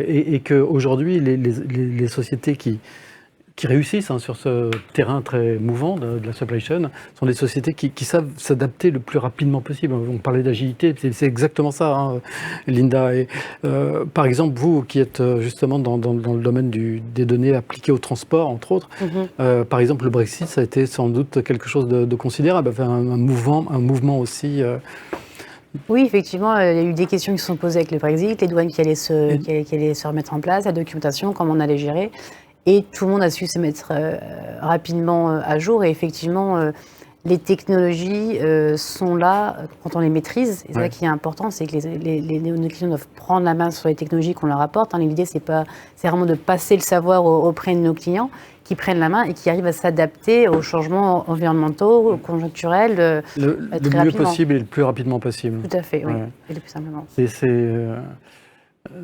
et qu'aujourd'hui, les sociétés qui réussissent sur ce terrain très mouvant de la supply chain sont des sociétés qui savent s'adapter le plus rapidement possible. On parlait d'agilité, c'est exactement ça, Linda. Et, par exemple, vous qui êtes justement dans le domaine des données appliquées au transport, entre autres, par exemple, le Brexit, ça a été sans doute quelque chose de considérable, enfin, un mouvement aussi. Oui, effectivement, il y a eu des questions qui se sont posées avec le Brexit, les douanes qui allaient se remettre en place, la documentation, comment on allait gérer. Et tout le monde a su se mettre rapidement à jour. Et effectivement, les technologies sont là quand on les maîtrise. Et c'est ça qui est important, c'est que nos clients doivent prendre la main sur les technologies qu'on leur apporte. L'idée, c'est vraiment de passer le savoir auprès de nos clients, qui prennent la main et qui arrivent à s'adapter aux changements environnementaux, conjoncturels. Le mieux possible et le plus rapidement possible. Tout à fait, oui. Et le plus simplement.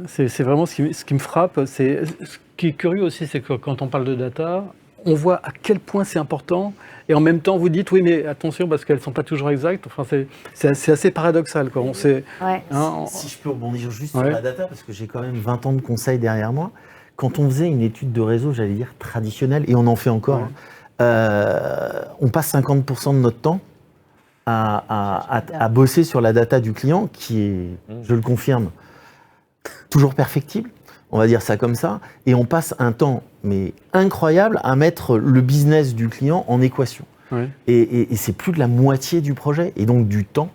C'est vraiment ce qui me frappe. Ce qui est curieux aussi, c'est que quand on parle de data, on voit à quel point c'est important. Et en même temps, vous dites, oui, mais attention, parce qu'elles ne sont pas toujours exactes. Enfin, c'est assez paradoxal, quoi. Si je peux rebondir juste sur la data, parce que j'ai quand même 20 ans de conseil derrière moi. Quand on faisait une étude de réseau, j'allais dire traditionnelle, et on en fait encore, on passe 50% de notre temps à bosser sur la data du client, qui est, je le confirme, toujours perfectible, on va dire ça comme ça, et on passe un temps mais incroyable à mettre le business du client en équation. Et c'est plus de la moitié du projet, et donc du temps,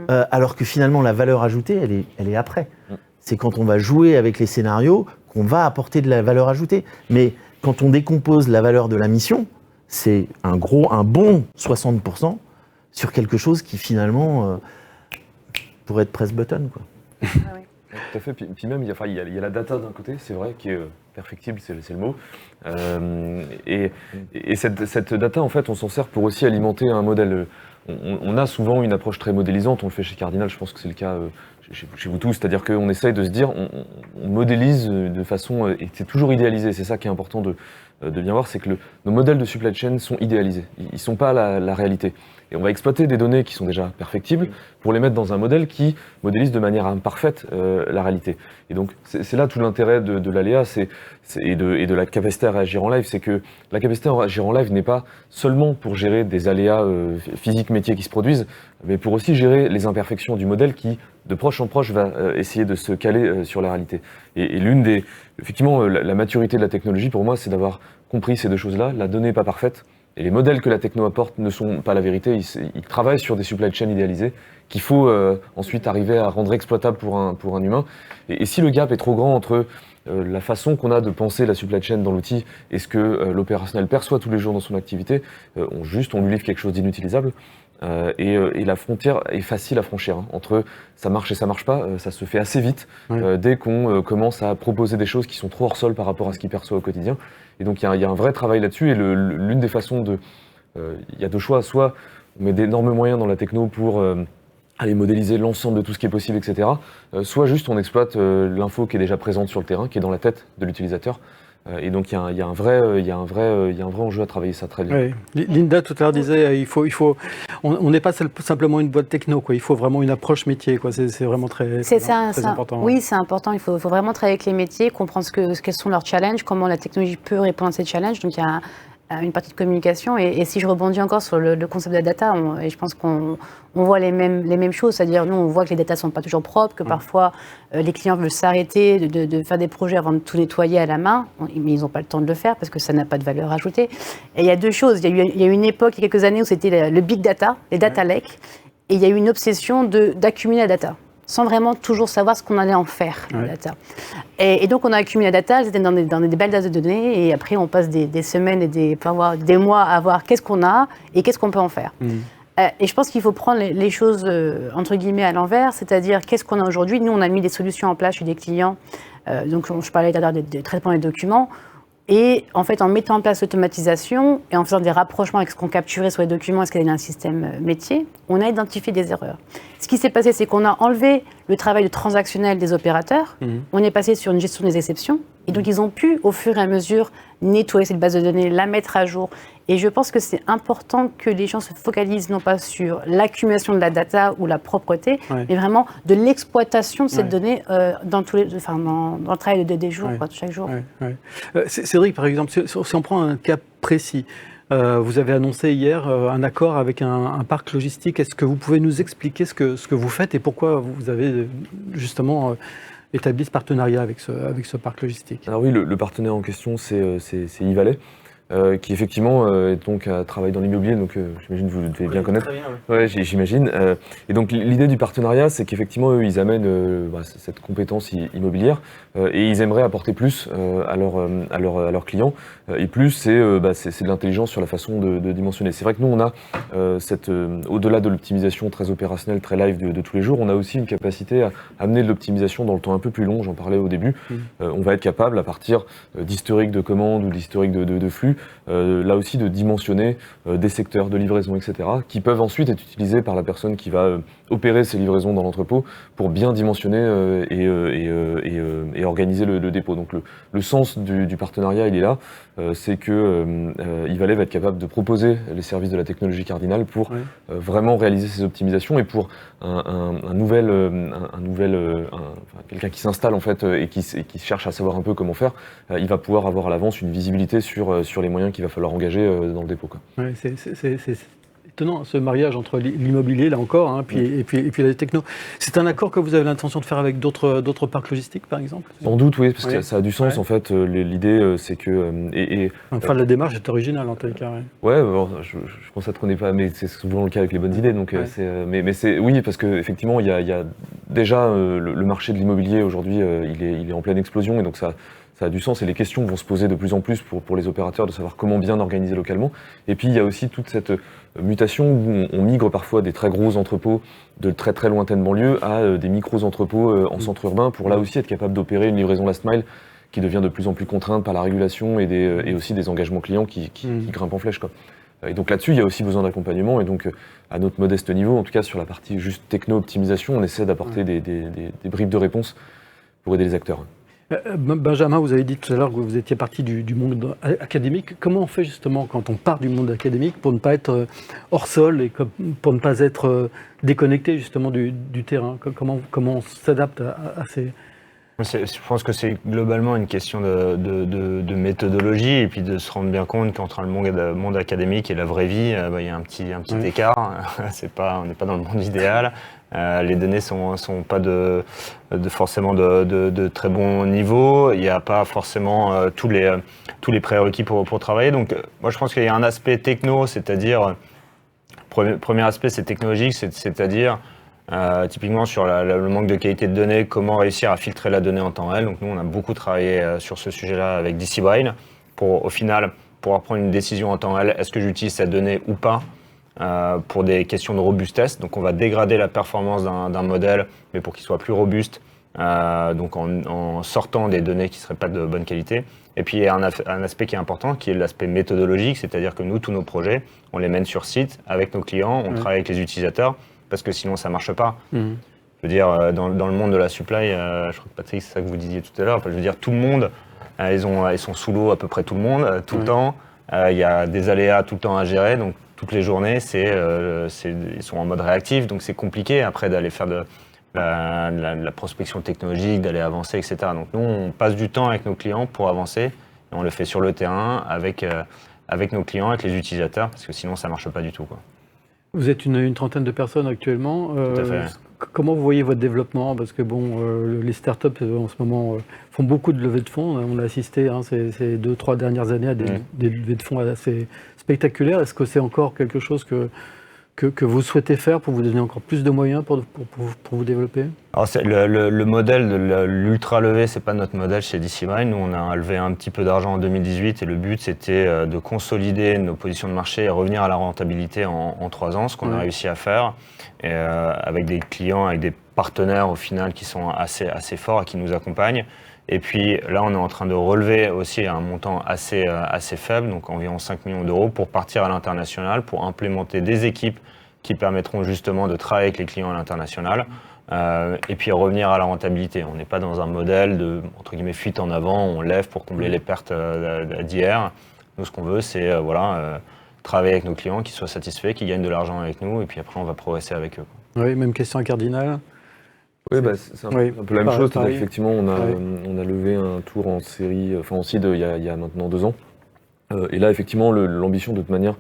alors que finalement la valeur ajoutée, elle est après. C'est quand on va jouer avec les scénarios qu'on va apporter de la valeur ajoutée. Mais quand on décompose la valeur de la mission, c'est un bon 60% sur quelque chose qui finalement pourrait être press button, quoi. Tout à fait. Puis même, il y a la data d'un côté, c'est vrai, qui est perfectible, c'est le mot. Et cette data, en fait, on s'en sert pour aussi alimenter un modèle. On a souvent une approche très modélisante, on le fait chez Cardinal, je pense que c'est le cas chez vous tous, c'est-à-dire qu'on essaye de se dire, on modélise de façon, et c'est toujours idéalisé, c'est ça qui est important de bien voir, c'est que nos modèles de supply chain sont idéalisés, ils ne sont pas la réalité. Et on va exploiter des données qui sont déjà perfectibles pour les mettre dans un modèle qui modélise de manière imparfaite la réalité. Et donc c'est là tout l'intérêt de l'ALEA et de la capacité à réagir en live, c'est que la capacité à réagir en live n'est pas seulement pour gérer des aléas physiques métiers qui se produisent, mais pour aussi gérer les imperfections du modèle qui, de proche en proche, va essayer de se caler sur la réalité. Et effectivement, la maturité de la technologie, pour moi, c'est d'avoir compris ces deux choses-là. La donnée n'est pas parfaite, et les modèles que la techno apporte ne sont pas la vérité. Ils travaillent sur des supply chains idéalisées qu'il faut ensuite arriver à rendre exploitables pour un humain. Et si le gap est trop grand entre la façon qu'on a de penser la supply chain dans l'outil et ce que l'opérationnel perçoit tous les jours dans son activité, on lui livre quelque chose d'inutilisable. Et la frontière est facile à franchir entre ça marche et ça marche pas, ça se fait assez vite dès qu'on commence à proposer des choses qui sont trop hors sol par rapport à ce qu'il perçoit au quotidien. Et donc il y a un vrai travail là-dessus, et l'une des façons il y a deux choix, soit on met d'énormes moyens dans la techno pour aller modéliser l'ensemble de tout ce qui est possible, etc. Soit juste on exploite l'info qui est déjà présente sur le terrain, qui est dans la tête de l'utilisateur. Et donc il y a un vrai enjeu à travailler ça très bien. Oui. Linda tout à l'heure disait on n'est pas simplement une boîte techno, quoi. Il faut vraiment une approche métier, quoi. C'est vraiment très important. Oui, c'est important. Il faut vraiment travailler avec les métiers, comprendre quels sont leurs challenges, comment la technologie peut répondre à ces challenges. Donc il y a une partie de communication. Et si je rebondis encore sur le concept de la data, et je pense qu'on voit les mêmes choses, c'est-à-dire nous on voit que les datas ne sont pas toujours propres, que parfois les clients veulent s'arrêter de faire des projets avant de tout nettoyer à la main, mais ils n'ont pas le temps de le faire parce que ça n'a pas de valeur ajoutée. Et il y a deux choses, il y a eu une époque, il y a quelques années, où c'était le big data, les data lakes, et il y a eu une obsession d'accumuler la data, sans vraiment toujours savoir ce qu'on allait en faire, la data. Et donc, on a accumulé la data, c'était dans des belles bases de données, et après, on passe des semaines et des mois à voir qu'est-ce qu'on a et qu'est-ce qu'on peut en faire. Et je pense qu'il faut prendre les choses, entre guillemets, à l'envers, c'est-à-dire qu'est-ce qu'on a aujourd'hui. Nous, on a mis des solutions en place chez des clients, donc je parlais tout à l'heure des traitements des documents, et en fait, en mettant en place l'automatisation et en faisant des rapprochements avec ce qu'on capturait sur les documents, est-ce qu'il y a un système métier, on a identifié des erreurs. Ce qui s'est passé, c'est qu'on a enlevé le travail de transactionnel des opérateurs, on est passé sur une gestion des exceptions, Et donc, ils ont pu, au fur et à mesure, nettoyer cette base de données, la mettre à jour. Et je pense que c'est important que les gens se focalisent non pas sur l'accumulation de la data ou la propreté, mais vraiment de l'exploitation de cette donnée dans le travail des jours, chaque jour. Cédric, par exemple, si on prend un cas précis, vous avez annoncé hier un accord avec un parc logistique. Est-ce que vous pouvez nous expliquer ce que vous faites et pourquoi vous avez justement établi ce partenariat avec ce parc logistique? Alors oui, le partenaire en question, c'est Yvalet, qui effectivement travaille dans l'immobilier, donc j'imagine que vous devez bien connaître. Très bien, Ouais, j'imagine. Et donc l'idée du partenariat, c'est qu'effectivement, eux, ils amènent cette compétence immobilière et ils aimeraient apporter plus à leurs clients. Et plus, c'est de l'intelligence sur la façon de dimensionner. C'est vrai que nous, on a au-delà de l'optimisation très opérationnelle, très live de tous les jours, on a aussi une capacité à amener de l'optimisation dans le temps un peu plus long. J'en parlais au début. On va être capable, à partir d'historique de commandes ou d'historique de flux, là aussi de dimensionner des secteurs de livraison, etc., qui peuvent ensuite être utilisés par la personne qui va opérer ces livraisons dans l'entrepôt pour bien dimensionner et organiser le dépôt. Donc le sens du partenariat, il est là. C'est que Yvalet va être capable de proposer les services de la technologie Cardinal pour vraiment réaliser ces optimisations et pour quelqu'un qui s'installe en fait et qui cherche à savoir un peu comment faire, il va pouvoir avoir à l'avance une visibilité sur les moyens qu'il va falloir engager dans le dépôt, quoi. Ouais, c'est étonnant ce mariage entre l'immobilier, là encore, et puis la techno. C'est un accord que vous avez l'intention de faire avec d'autres parcs logistiques, par exemple? Sans doute, oui, parce que ça a du sens en fait. L'idée, c'est que enfin, la démarche est originale en tel cas. Ouais, bon, je pense que ça te connaît pas, mais c'est souvent le cas avec les bonnes idées. Donc, mais c'est oui, parce que effectivement, il y a déjà le marché de l'immobilier aujourd'hui, il est en pleine explosion, et donc ça a du sens, et les questions vont se poser de plus en plus pour les opérateurs de savoir comment bien organiser localement. Et puis il y a aussi toute cette mutation où on migre parfois des très gros entrepôts de très très lointaines banlieues à des micro-entrepôts en centre urbain pour là aussi être capable d'opérer une livraison last mile qui devient de plus en plus contrainte par la régulation et aussi des engagements clients qui grimpent en flèche, quoi. Et donc là-dessus, il y a aussi besoin d'accompagnement, et donc à notre modeste niveau, en tout cas sur la partie juste techno-optimisation, on essaie d'apporter des bribes de réponse pour aider les acteurs. Benjamin, vous avez dit tout à l'heure que vous étiez parti du monde académique. Comment on fait justement quand on part du monde académique pour ne pas être hors sol et pour ne pas être déconnecté justement du terrain? Comment on s'adapte à ces... Je pense que c'est globalement une question de méthodologie, et puis de se rendre bien compte qu'entre le monde académique et la vraie vie, il y a un petit écart. On n'est pas dans le monde idéal. Les données sont pas forcément de très bon niveau. Il n'y a pas forcément tous les prérequis pour travailler. Donc, moi, je pense qu'il y a un aspect techno, c'est-à-dire premier aspect, c'est technologique, c'est-à-dire typiquement sur le manque de qualité de données, comment réussir à filtrer la donnée en temps réel. Donc nous, on a beaucoup travaillé sur ce sujet-là avec DCBrain pour, au final, pouvoir prendre une décision en temps réel. Est-ce que j'utilise cette donnée ou pas pour des questions de robustesse. Donc on va dégrader la performance d'un modèle, mais pour qu'il soit plus robuste, donc en sortant des données qui ne seraient pas de bonne qualité. Et puis il y a un aspect qui est important, qui est l'aspect méthodologique, c'est-à-dire que nous, tous nos projets, on les mène sur site avec nos clients, on travaille avec les utilisateurs, parce que sinon ça ne marche pas. Je veux dire, dans le monde de la supply, je crois que Patrick, c'est ça que vous disiez tout à l'heure, je veux dire, tout le monde, ils sont sous l'eau, à peu près tout le monde, tout le temps. Il y a des aléas tout le temps à gérer, donc toutes les journées, ils sont en mode réactif, donc c'est compliqué après d'aller faire de la prospection technologique, d'aller avancer, etc. Donc nous, on passe du temps avec nos clients pour avancer, et on le fait sur le terrain avec nos clients, avec les utilisateurs, parce que sinon ça ne marche pas du tout, quoi. Vous êtes une trentaine de personnes actuellement. Tout à fait. Comment vous voyez votre développement? Parce que les startups en ce moment font beaucoup de levées de fonds. On a assisté ces 2-3 dernières années à des levées de fonds assez spectaculaires. Est-ce que c'est encore quelque chose que vous souhaitez faire pour vous donner encore plus de moyens pour vous développer? Alors le modèle de l'ultra levée, c'est pas notre modèle chez DCBrain. Nous, on a levé un petit peu d'argent en 2018 et le but, c'était de consolider nos positions de marché et revenir à la rentabilité en 3 ans, ce qu'on a réussi à faire, et, avec des clients, avec des partenaires au final qui sont assez forts et qui nous accompagnent. Et puis là, on est en train de relever aussi un montant assez faible, donc environ 5 millions d'euros, pour partir à l'international, pour implémenter des équipes qui permettront justement de travailler avec les clients à l'international. et puis revenir à la rentabilité. On n'est pas dans un modèle de, entre guillemets, fuite en avant, on lève pour combler les pertes d'hier. Nous, ce qu'on veut, c'est travailler avec nos clients, qui soient satisfaits, qui gagnent de l'argent avec nous, et puis après, on va progresser avec eux. Oui, même question à Cardinal. Oui, c'est un peu la même chose. Effectivement, on a levé un tour en série, en seed il y a maintenant 2 ans. Et là, effectivement, l'ambition, de toute manière,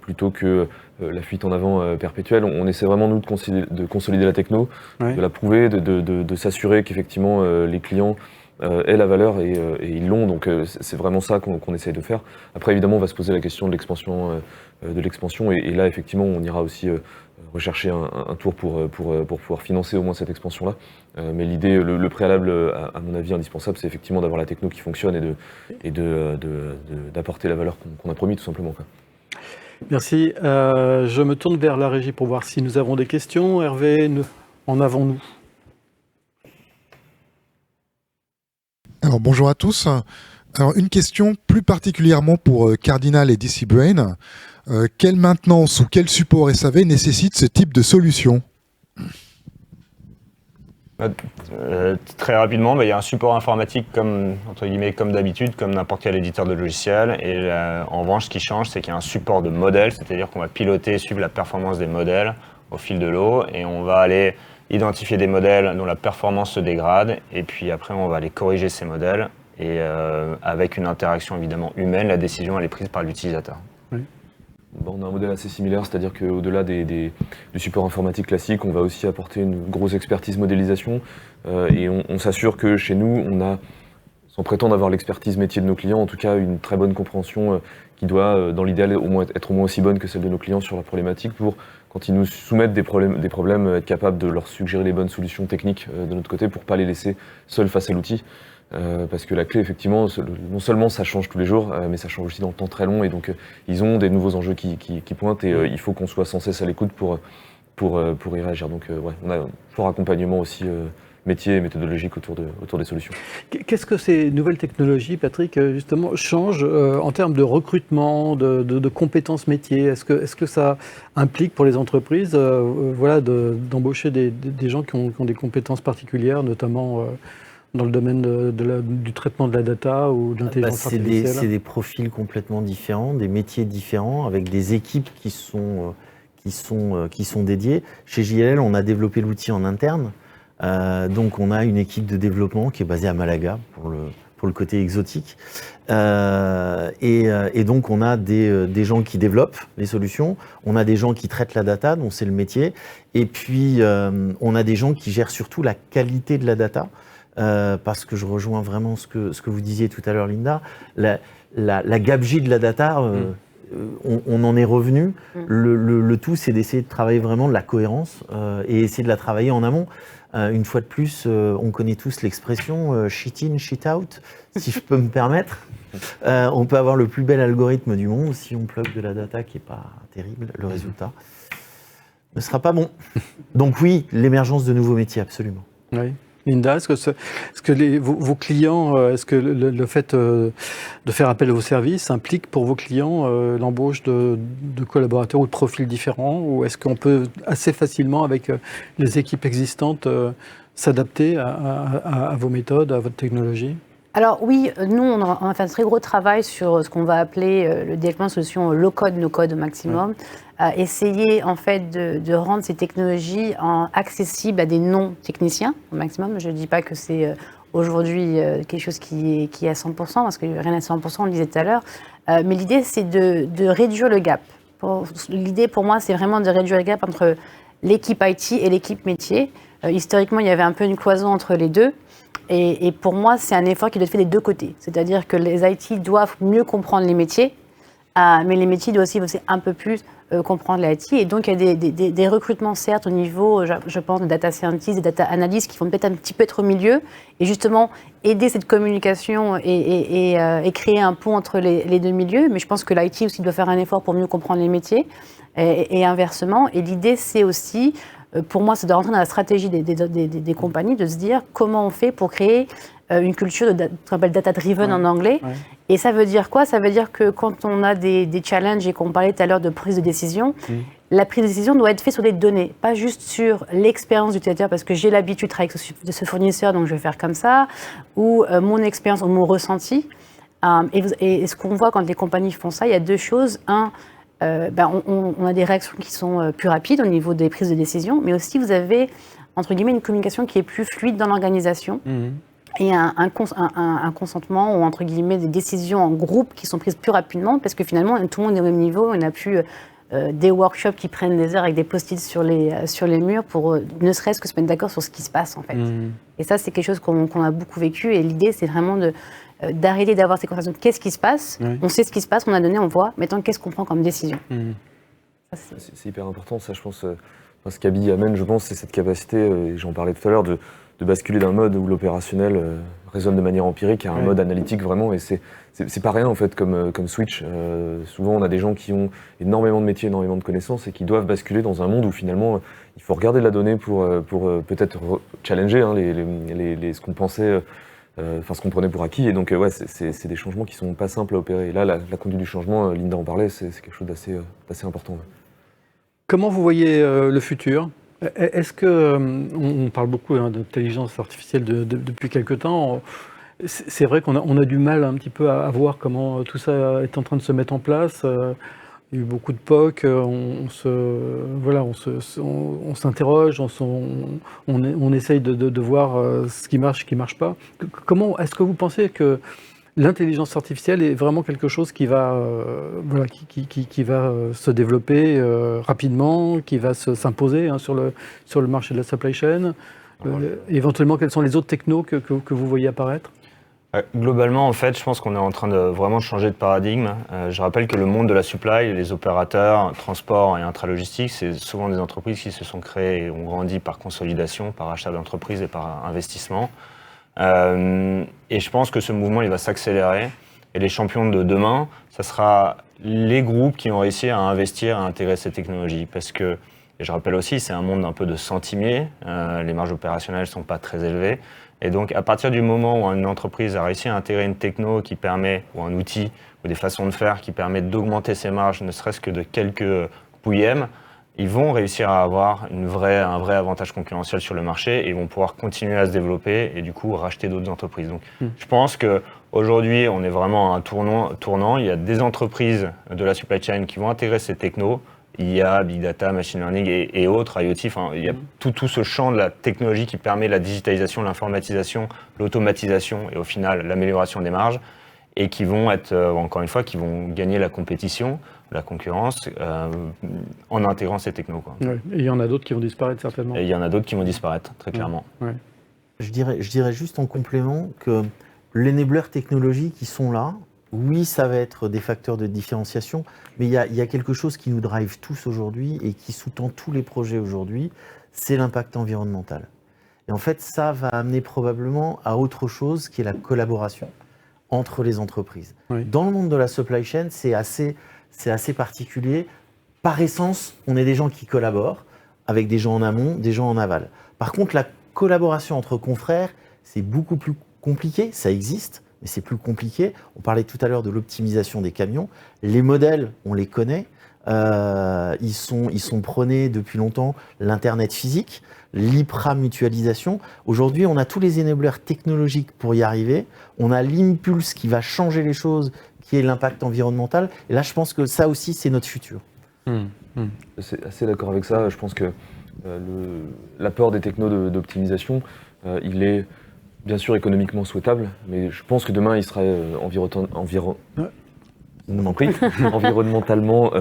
plutôt que la fuite en avant perpétuelle, on essaie vraiment, nous, de consolider la techno, de la prouver, de s'assurer qu'effectivement, les clients aient la valeur et ils l'ont. Donc, c'est vraiment ça qu'on essaye de faire. Après, évidemment, on va se poser la question de l'expansion. Et là, effectivement, on ira aussi rechercher un tour pour pouvoir financer au moins cette expansion-là. Mais l'idée, le préalable, à mon avis, indispensable, c'est effectivement d'avoir la techno qui fonctionne et d'apporter la valeur qu'on a promis, tout simplement, quoi. Merci. Je me tourne vers la régie pour voir si nous avons des questions. Hervé, en avons-nous? Alors, bonjour à tous. Alors, une question plus particulièrement pour Cardinal et DC Brain. Quelle maintenance ou quel support SAV nécessite ce type de solution? Très rapidement, il y a un support informatique entre guillemets, comme d'habitude, comme n'importe quel éditeur de logiciel. Et en revanche, ce qui change, c'est qu'il y a un support de modèle, c'est-à-dire qu'on va piloter, suivre la performance des modèles au fil de l'eau, et on va aller identifier des modèles dont la performance se dégrade, et puis après, on va aller corriger ces modèles. Et avec une interaction évidemment humaine, la décision elle est prise par l'utilisateur. Oui. On a un modèle assez similaire, c'est-à-dire qu'au-delà du support informatique classique, on va aussi apporter une grosse expertise modélisation et on s'assure que chez nous, on a, sans prétendre avoir l'expertise métier de nos clients, en tout cas une très bonne compréhension qui doit, dans l'idéal, être au moins aussi bonne que celle de nos clients sur la problématique pour, quand ils nous soumettent des problèmes, être capable de leur suggérer les bonnes solutions techniques de notre côté pour ne pas les laisser seuls face à l'outil. Parce que la clé, effectivement, non seulement ça change tous les jours, mais ça change aussi dans le temps très long. Et donc, ils ont des nouveaux enjeux qui pointent et il faut qu'on soit sans cesse à l'écoute pour y réagir. Donc, on a un fort accompagnement aussi métier et méthodologique autour des solutions. Qu'est-ce que ces nouvelles technologies, Patrick, justement, changent en termes de recrutement, de compétences métiers? Est-ce que ça implique pour les entreprises d'embaucher des gens qui ont des compétences particulières, notamment dans le domaine du traitement de la data ou de l'intelligence artificielle? C'est des profils complètement différents, des métiers différents, avec des équipes qui sont dédiées. Chez JLL, on a développé l'outil en interne. Donc on a une équipe de développement qui est basée à Malaga pour le côté exotique. Et donc on a des gens qui développent les solutions, on a des gens qui traitent la data, dont c'est le métier, et puis on a des gens qui gèrent surtout la qualité de la data. Parce que je rejoins vraiment ce que vous disiez tout à l'heure, Linda, la gabegie de la data, on en est revenu. Le tout, c'est d'essayer de travailler vraiment de la cohérence et essayer de la travailler en amont. Une fois de plus, on connaît tous l'expression shit in, shit out, si je peux me permettre. On peut avoir le plus bel algorithme du monde, si on plug de la data qui n'est pas terrible, le résultat ne sera pas bon. Donc oui, l'émergence de nouveaux métiers, absolument. Oui. Linda, est-ce que vos clients, est-ce que le fait de faire appel à vos services implique pour vos clients l'embauche de collaborateurs ou de profils différents, ou est-ce qu'on peut assez facilement, avec les équipes existantes, s'adapter à vos méthodes, à votre technologie? Alors oui, nous, on a fait un très gros travail sur ce qu'on va appeler le développement de solutions low-code, no-code au maximum. Essayer en fait de rendre ces technologies accessibles à des non-techniciens au maximum. Je ne dis pas que c'est aujourd'hui quelque chose qui est à 100%, parce que rien n'est à 100%, on le disait tout à l'heure. Mais l'idée, c'est de réduire le gap. L'idée pour moi, c'est vraiment de réduire le gap entre l'équipe IT et l'équipe métier. Historiquement, il y avait un peu une cloison entre les deux. Et pour moi, c'est un effort qui doit être fait des deux côtés. C'est-à-dire que les IT doivent mieux comprendre les métiers, mais les métiers doivent aussi un peu plus comprendre les IT. Et donc, il y a des recrutements, certes, au niveau, je pense, de data scientists, des data analysts qui vont peut-être un petit peu être au milieu et justement aider cette communication et créer un pont entre les deux milieux. Mais je pense que l'IT aussi doit faire un effort pour mieux comprendre les métiers et inversement. Et l'idée, c'est aussi... Pour moi, ça doit rentrer dans la stratégie des compagnies de se dire comment on fait pour créer une culture qu'on appelle data-driven en anglais. Ouais. Et ça veut dire quoi? Ça veut dire que quand on a des challenges et qu'on parlait tout à l'heure de prise de décision, la prise de décision doit être faite sur des données, pas juste sur l'expérience du utilisateur, parce que j'ai l'habitude de travailler avec ce fournisseur, donc je vais faire comme ça, ou mon expérience ou mon ressenti. Et ce qu'on voit quand les compagnies font ça, il y a deux choses. Un, on a des réactions qui sont plus rapides au niveau des prises de décision, mais aussi vous avez, entre guillemets, une communication qui est plus fluide dans l'organisation. Et un consentement ou entre guillemets des décisions en groupe qui sont prises plus rapidement parce que finalement tout le monde est au même niveau, on n'a plus des workshops qui prennent des heures avec des post-it sur les murs pour ne serait-ce que se mettre d'accord sur ce qui se passe en fait. Et ça c'est quelque chose qu'on a beaucoup vécu et l'idée c'est vraiment d'arrêter d'avoir ces conversations. Qu'est-ce qui se passe ? On sait ce qui se passe, on a donné, on voit. Maintenant qu'est-ce qu'on prend comme décision ? C'est hyper important ça je pense. Ce qu'Abby amène je pense c'est cette capacité, et j'en parlais tout à l'heure, de basculer d'un mode où l'opérationnel résonne de manière empirique à un mode analytique vraiment, et c'est pas rien en fait comme switch. Souvent on a des gens qui ont énormément de métiers, énormément de connaissances et qui doivent basculer dans un monde où finalement il faut regarder la donnée pour peut-être challenger ce qu'on pensait, ce qu'on prenait pour acquis, et donc c'est des changements qui sont pas simples à opérer. Et là la conduite du changement, Linda en parlait, c'est quelque chose d'assez important. Ouais. Comment vous voyez le futur ? Est-ce que, on parle beaucoup d'intelligence artificielle depuis quelque temps, c'est vrai qu'on a du mal un petit peu à voir comment tout ça est en train de se mettre en place. Il y a eu beaucoup de POC, on s'interroge, on essaye de voir ce qui marche pas. Comment est-ce que vous pensez que l'intelligence artificielle est vraiment quelque chose qui va, qui va se développer rapidement, qui va s'imposer sur le marché de la supply chain. Éventuellement, quels sont les autres technos que vous voyez apparaître ? Globalement, en fait, je pense qu'on est en train de vraiment changer de paradigme. Je rappelle que le monde de la supply, les opérateurs, transport et intralogistique, c'est souvent des entreprises qui se sont créées et ont grandi par consolidation, par achat d'entreprises et par investissement. Et je pense que ce mouvement il va s'accélérer et les champions de demain, ça sera les groupes qui ont réussi à investir, à intégrer ces technologies parce que, et je rappelle aussi, c'est un monde un peu de centimiers, les marges opérationnelles ne sont pas très élevées et donc à partir du moment où une entreprise a réussi à intégrer une techno qui permet, ou un outil, ou des façons de faire qui permettent d'augmenter ses marges, ne serait-ce que de quelques pouillèmes, ils vont réussir à avoir un vrai avantage concurrentiel sur le marché et vont pouvoir continuer à se développer et du coup racheter d'autres entreprises. Donc je pense qu'aujourd'hui, on est vraiment à un tournant. Il y a des entreprises de la supply chain qui vont intégrer ces technos, IA, Big Data, Machine Learning et autres, IoT. Enfin, il y a tout ce champ de la technologie qui permet la digitalisation, l'informatisation, l'automatisation et au final l'amélioration des marges et qui vont être, encore une fois, qui vont gagner la compétition, la concurrence, en intégrant ces technos. Quoi. Ouais. Et il y en a d'autres qui vont disparaître certainement. Et il y en a d'autres qui vont disparaître, très clairement. Ouais. Je dirais juste en complément que les enablers technologiques qui sont là, oui, ça va être des facteurs de différenciation, mais il y a quelque chose qui nous drive tous aujourd'hui et qui sous-tend tous les projets aujourd'hui, c'est l'impact environnemental. Et en fait, ça va amener probablement à autre chose qui est la collaboration entre les entreprises. Oui. Dans le monde de la supply chain, c'est assez particulier. Par essence, on est des gens qui collaborent avec des gens en amont, des gens en aval. Par contre, la collaboration entre confrères, c'est beaucoup plus compliqué, ça existe, mais c'est plus compliqué. On parlait tout à l'heure de l'optimisation des camions. Les modèles, on les connaît. Ils sont prônés depuis longtemps, l'Internet physique, l'hyper-mutualisation. Aujourd'hui, on a tous les enablers technologiques pour y arriver. On a l'impulse qui va changer les choses, qui est l'impact environnemental. Et là, je pense que ça aussi, c'est notre futur. C'est assez d'accord avec ça. Je pense que l'apport des technos d'optimisation, il est bien sûr économiquement souhaitable, mais je pense que demain, il sera environnementalement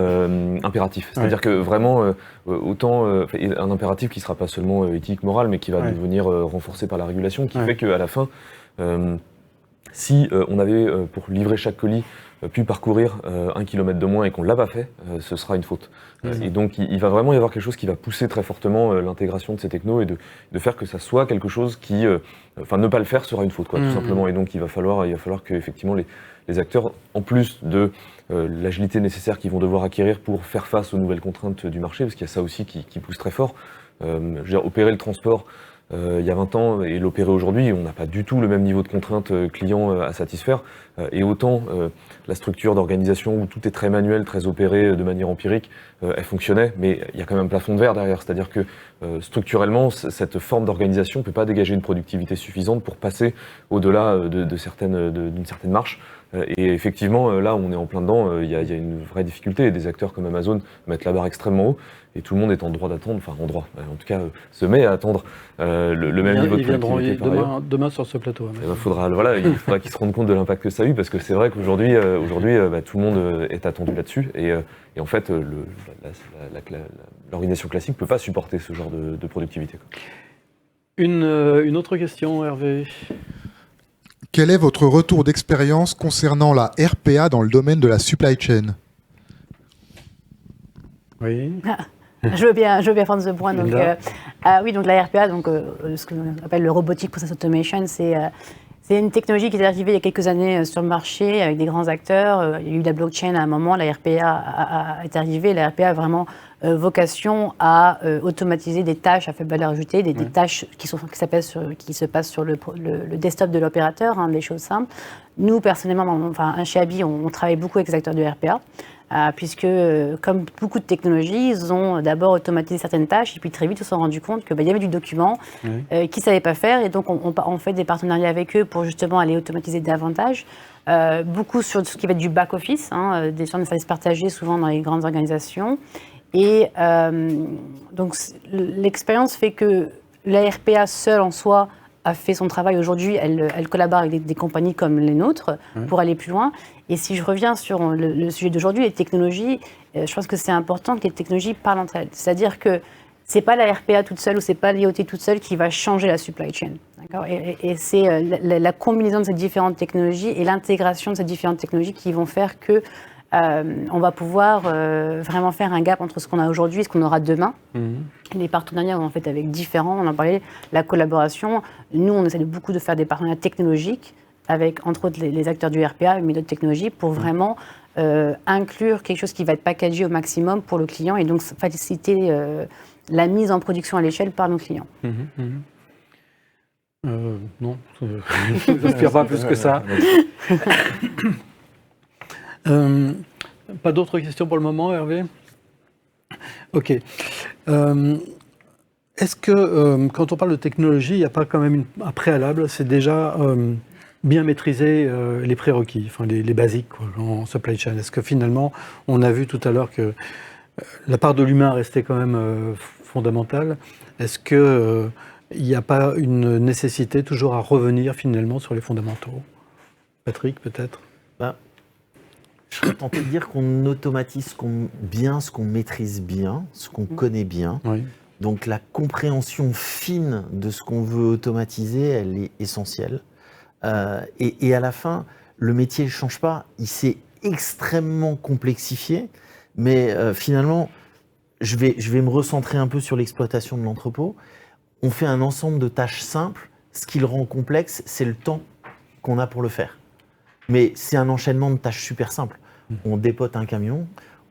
impératif. C'est-à-dire que vraiment, autant un impératif qui ne sera pas seulement éthique, moral, mais qui va devenir renforcé par la régulation, qui fait qu'à la fin, si on avait, pour livrer chaque colis, pu parcourir 1 kilomètre de moins et qu'on ne l'a pas fait, ce sera une faute. Et donc il va vraiment y avoir quelque chose qui va pousser très fortement l'intégration de ces technos et de faire que ça soit quelque chose qui... ne pas le faire sera une faute, tout simplement. Et donc il va falloir que effectivement les acteurs, en plus de l'agilité nécessaire qu'ils vont devoir acquérir pour faire face aux nouvelles contraintes du marché, parce qu'il y a ça aussi qui pousse très fort, opérer le transport il y a 20 ans et l'opérer aujourd'hui, on n'a pas du tout le même niveau de contrainte client à satisfaire. Et autant la structure d'organisation où tout est très manuel, très opéré de manière empirique, elle fonctionnait, mais il y a quand même un plafond de verre derrière. C'est-à-dire que structurellement, cette forme d'organisation ne peut pas dégager une productivité suffisante pour passer au-delà d'une certaine marche. Et effectivement, là, on est en plein dedans, il y a une vraie difficulté. Des acteurs comme Amazon mettent la barre extrêmement haut et tout le monde est en droit d'attendre, en tout cas, se met à attendre le même niveau de productivité par ailleurs. Demain sur ce plateau. Il faudra qu'ils se rendent compte de l'impact que ça a eu, parce que c'est vrai qu'aujourd'hui, tout le monde est attendu là-dessus. Et en fait, l'organisation classique ne peut pas supporter ce genre de productivité. Une autre question, Hervé. Quel est votre retour d'expérience concernant la RPA dans le domaine de la supply chain ? Oui. Je veux bien prendre ce point. Donc, donc la RPA, ce qu'on appelle le Robotic Process Automation, c'est une technologie qui est arrivée il y a quelques années sur le marché avec des grands acteurs. Il y a eu la blockchain à un moment, la RPA est arrivée. La RPA a vraiment vocation à automatiser des tâches à faible valeur ajoutée, des tâches qui se passent sur le desktop de l'opérateur, des choses simples. Nous, personnellement, chez Abi, on travaille beaucoup avec les acteurs de RPA. Puisque, comme beaucoup de technologies, ils ont d'abord automatisé certaines tâches et puis très vite ils se sont rendus compte qu'il y avait du document qu'ils ne savaient pas faire, et donc on fait des partenariats avec eux pour justement aller automatiser davantage. Beaucoup sur ce qui va être du back-office, des gens de services partagés souvent dans les grandes organisations. Et donc l'expérience fait que la RPA seule en soi a fait son travail. Aujourd'hui, elle collabore avec des compagnies comme les nôtres pour aller plus loin. Et si je reviens sur le sujet d'aujourd'hui, les technologies, je pense que c'est important que les technologies parlent entre elles. C'est-à-dire que c'est pas la RPA toute seule ou c'est pas l'IoT toute seule qui va changer la supply chain. D'accord ? Et c'est la combinaison de ces différentes technologies et l'intégration de ces différentes technologies qui vont faire que on va pouvoir vraiment faire un gap entre ce qu'on a aujourd'hui et ce qu'on aura demain. Les partenariats, on en fait avec différents, on en parlait, la collaboration. Nous, on essaie beaucoup de faire des partenariats technologiques avec, entre autres, les acteurs du RPA, mais d'autres technologies, pour vraiment inclure quelque chose qui va être packagé au maximum pour le client et donc faciliter la mise en production à l'échelle par nos clients. Non, je n'inspire pas plus que ça. Pas d'autres questions pour le moment, Hervé ? Ok. Est-ce que, quand on parle de technologie, il n'y a pas quand même un préalable ? C'est déjà bien maîtriser les prérequis, les basiques en supply chain. Est-ce que finalement, on a vu tout à l'heure que la part de l'humain restait quand même fondamentale ? Est-ce qu'il n'y a pas une nécessité toujours à revenir finalement sur les fondamentaux ? Patrick, peut-être ? Je serais tenté de dire qu'on automatise ce qu'on maîtrise bien, ce qu'on connaît bien. Oui. Donc la compréhension fine de ce qu'on veut automatiser, elle est essentielle. Et à la fin, le métier ne change pas. Il s'est extrêmement complexifié, mais finalement, je vais me recentrer un peu sur l'exploitation de l'entrepôt. On fait un ensemble de tâches simples. Ce qui le rend complexe, c'est le temps qu'on a pour le faire. Mais c'est un enchaînement de tâches super simples. On dépote un camion,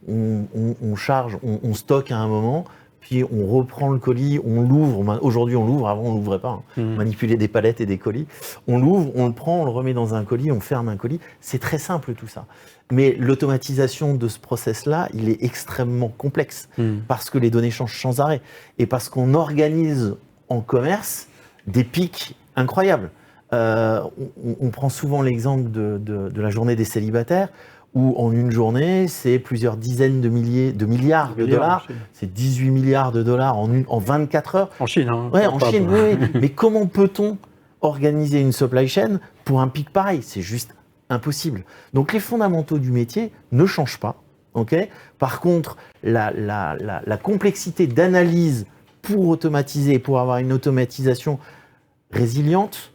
on charge, on stocke à un moment, puis on reprend le colis, on l'ouvre. Aujourd'hui, on l'ouvre, avant, on ne l'ouvrait pas. Manipuler des palettes et des colis. On l'ouvre, on le prend, on le remet dans un colis, on ferme un colis. C'est très simple tout ça. Mais l'automatisation de ce process-là, il est extrêmement complexe parce que les données changent sans arrêt et parce qu'on organise en commerce des pics incroyables. On prend souvent l'exemple de la journée des célibataires, où en une journée, c'est plusieurs dizaines de milliards de dollars. C'est 18 milliards de dollars en 24 heures. En Chine, Oui, en Chine, oui. Mais comment peut-on organiser une supply chain pour un pic pareil ? C'est juste impossible. Donc les fondamentaux du métier ne changent pas. Okay ? Par contre, la complexité d'analyse pour automatiser, pour avoir une automatisation résiliente,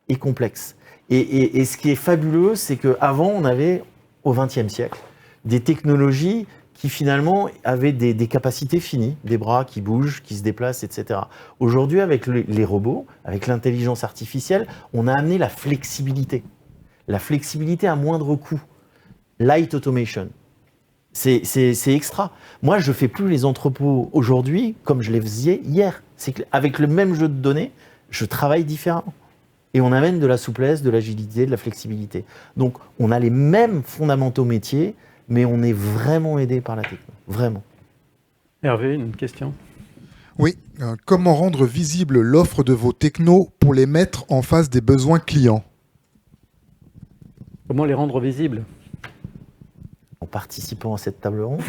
est complexe. Et ce qui est fabuleux, c'est qu'avant, on avait, au XXe siècle, des technologies qui finalement avaient des capacités finies, des bras qui bougent, qui se déplacent, etc. Aujourd'hui, avec les robots, avec l'intelligence artificielle, on a amené la flexibilité à moindre coût. Light automation. C'est extra. Moi, je ne fais plus les entrepôts aujourd'hui comme je les faisais hier. C'est qu'avec le même jeu de données, je travaille différemment. Et on amène de la souplesse, de l'agilité, de la flexibilité. Donc, on a les mêmes fondamentaux métiers, mais on est vraiment aidé par la techno. Vraiment. Hervé, une question? Oui, comment rendre visible l'offre de vos technos pour les mettre en face des besoins clients? Comment les rendre visibles? En participant à cette table ronde.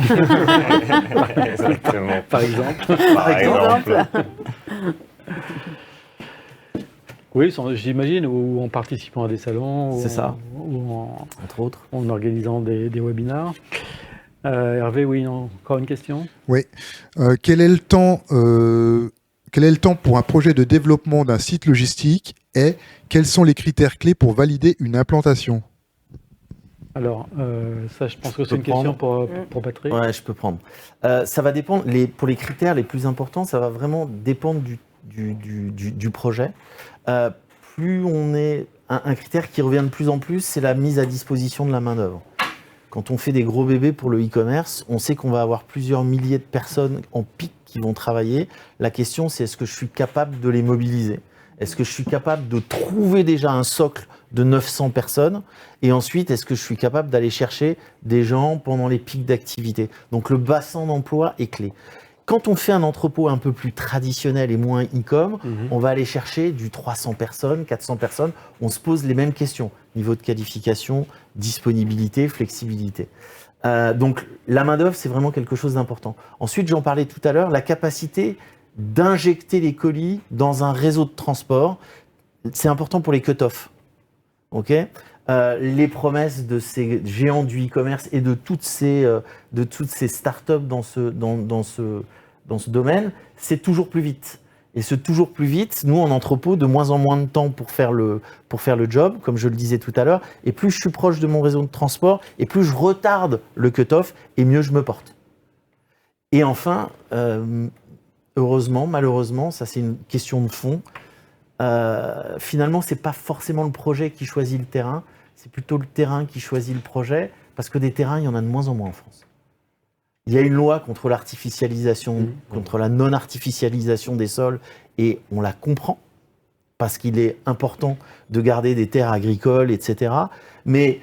Exactement. Par exemple. Par exemple. Oui, j'imagine, ou en participant à des salons, C'est ça. Ou Entre autres. en organisant des webinars. Hervé, oui, encore une question? Oui. Quel est le temps pour un projet de développement d'un site logistique et quels sont les critères clés pour valider une implantation? Alors, ça, je pense que c'est peux une question prendre. pour Patrick. Ouais, je peux prendre. Ça va dépendre, pour les critères les plus importants, ça va vraiment dépendre du projet. Plus on est. Un critère qui revient de plus en plus, c'est la mise à disposition de la main-d'œuvre. Quand on fait des gros bébés pour le e-commerce, on sait qu'on va avoir plusieurs milliers de personnes en pic qui vont travailler. La question, c'est est-ce que je suis capable de les mobiliser? Est-ce que je suis capable de trouver déjà un socle de 900 personnes? Et ensuite, est-ce que je suis capable d'aller chercher des gens pendant les pics d'activité? Donc le bassin d'emploi est clé. Quand on fait un entrepôt un peu plus traditionnel et moins e-com, on va aller chercher du 300 personnes, 400 personnes. On se pose les mêmes questions. Niveau de qualification, disponibilité, flexibilité. Donc la main-d'œuvre, c'est vraiment quelque chose d'important. Ensuite, j'en parlais tout à l'heure, la capacité d'injecter les dans un réseau de transport. C'est important pour les cut-offs. Okay, les promesses de ces géants du e-commerce et de toutes ces startups dans ce domaine, c'est toujours plus vite. Et ce toujours plus vite, nous en entrepôt, de moins en moins de temps pour faire le job, comme je le disais tout à l'heure, et plus je suis proche de mon réseau de transport, et plus je retarde le cut-off, et mieux je me porte. Et enfin, heureusement, malheureusement, ça c'est une question de fond, finalement, ce n'est pas forcément le projet qui choisit le terrain, c'est plutôt le terrain qui choisit le projet, parce que des terrains, il y en a de moins en moins en France. Il y a une loi contre l'artificialisation, contre la non-artificialisation des sols, et on la comprend, parce qu'il est important de garder des terres agricoles, etc. Mais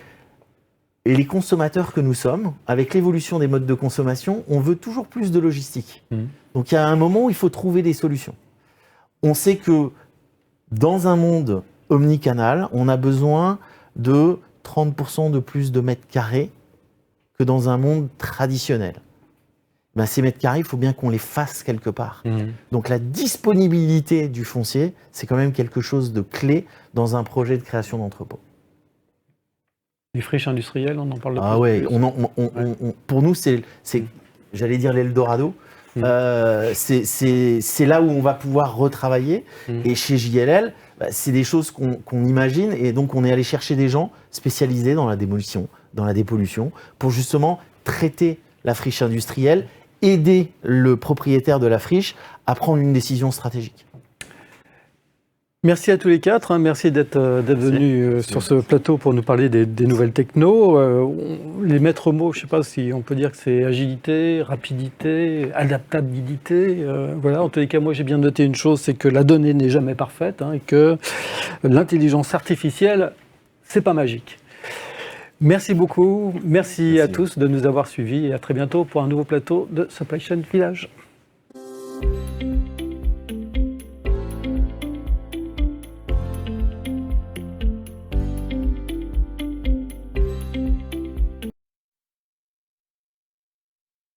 les consommateurs que nous sommes, avec l'évolution des modes de consommation, on veut toujours plus de logistique. Donc il y a un moment où il faut trouver des solutions. On sait que dans un monde omnicanal, on a besoin de 30% de plus de mètres carrés que dans un monde traditionnel. Ben, ces mètres carrés, il faut bien qu'on les fasse quelque part. Donc la disponibilité du foncier, c'est quand même quelque chose de clé dans un projet de création d'entrepôt. Les friches industrielles, on en parle de plus. Ah ouais, pour nous, c'est j'allais dire l'Eldorado. C'est là où on va pouvoir retravailler. Et chez JLL, c'est des choses qu'on imagine. Et donc, on est allé chercher des gens spécialisés dans la démolition, dans la dépollution, pour justement traiter la friche industrielle, aider le propriétaire de la friche à prendre une décision stratégique. Merci à tous les quatre, merci d'être venus sur ce plateau pour nous parler des nouvelles technos. Les maîtres mots, je ne sais pas si on peut dire que c'est agilité, rapidité, adaptabilité. Voilà. En tous les cas, moi j'ai bien noté une chose, c'est que la donnée n'est jamais parfaite et que l'intelligence artificielle, c'est pas magique. Merci beaucoup, merci à tous de nous avoir suivis et à très bientôt pour un nouveau plateau de Supply Chain Village.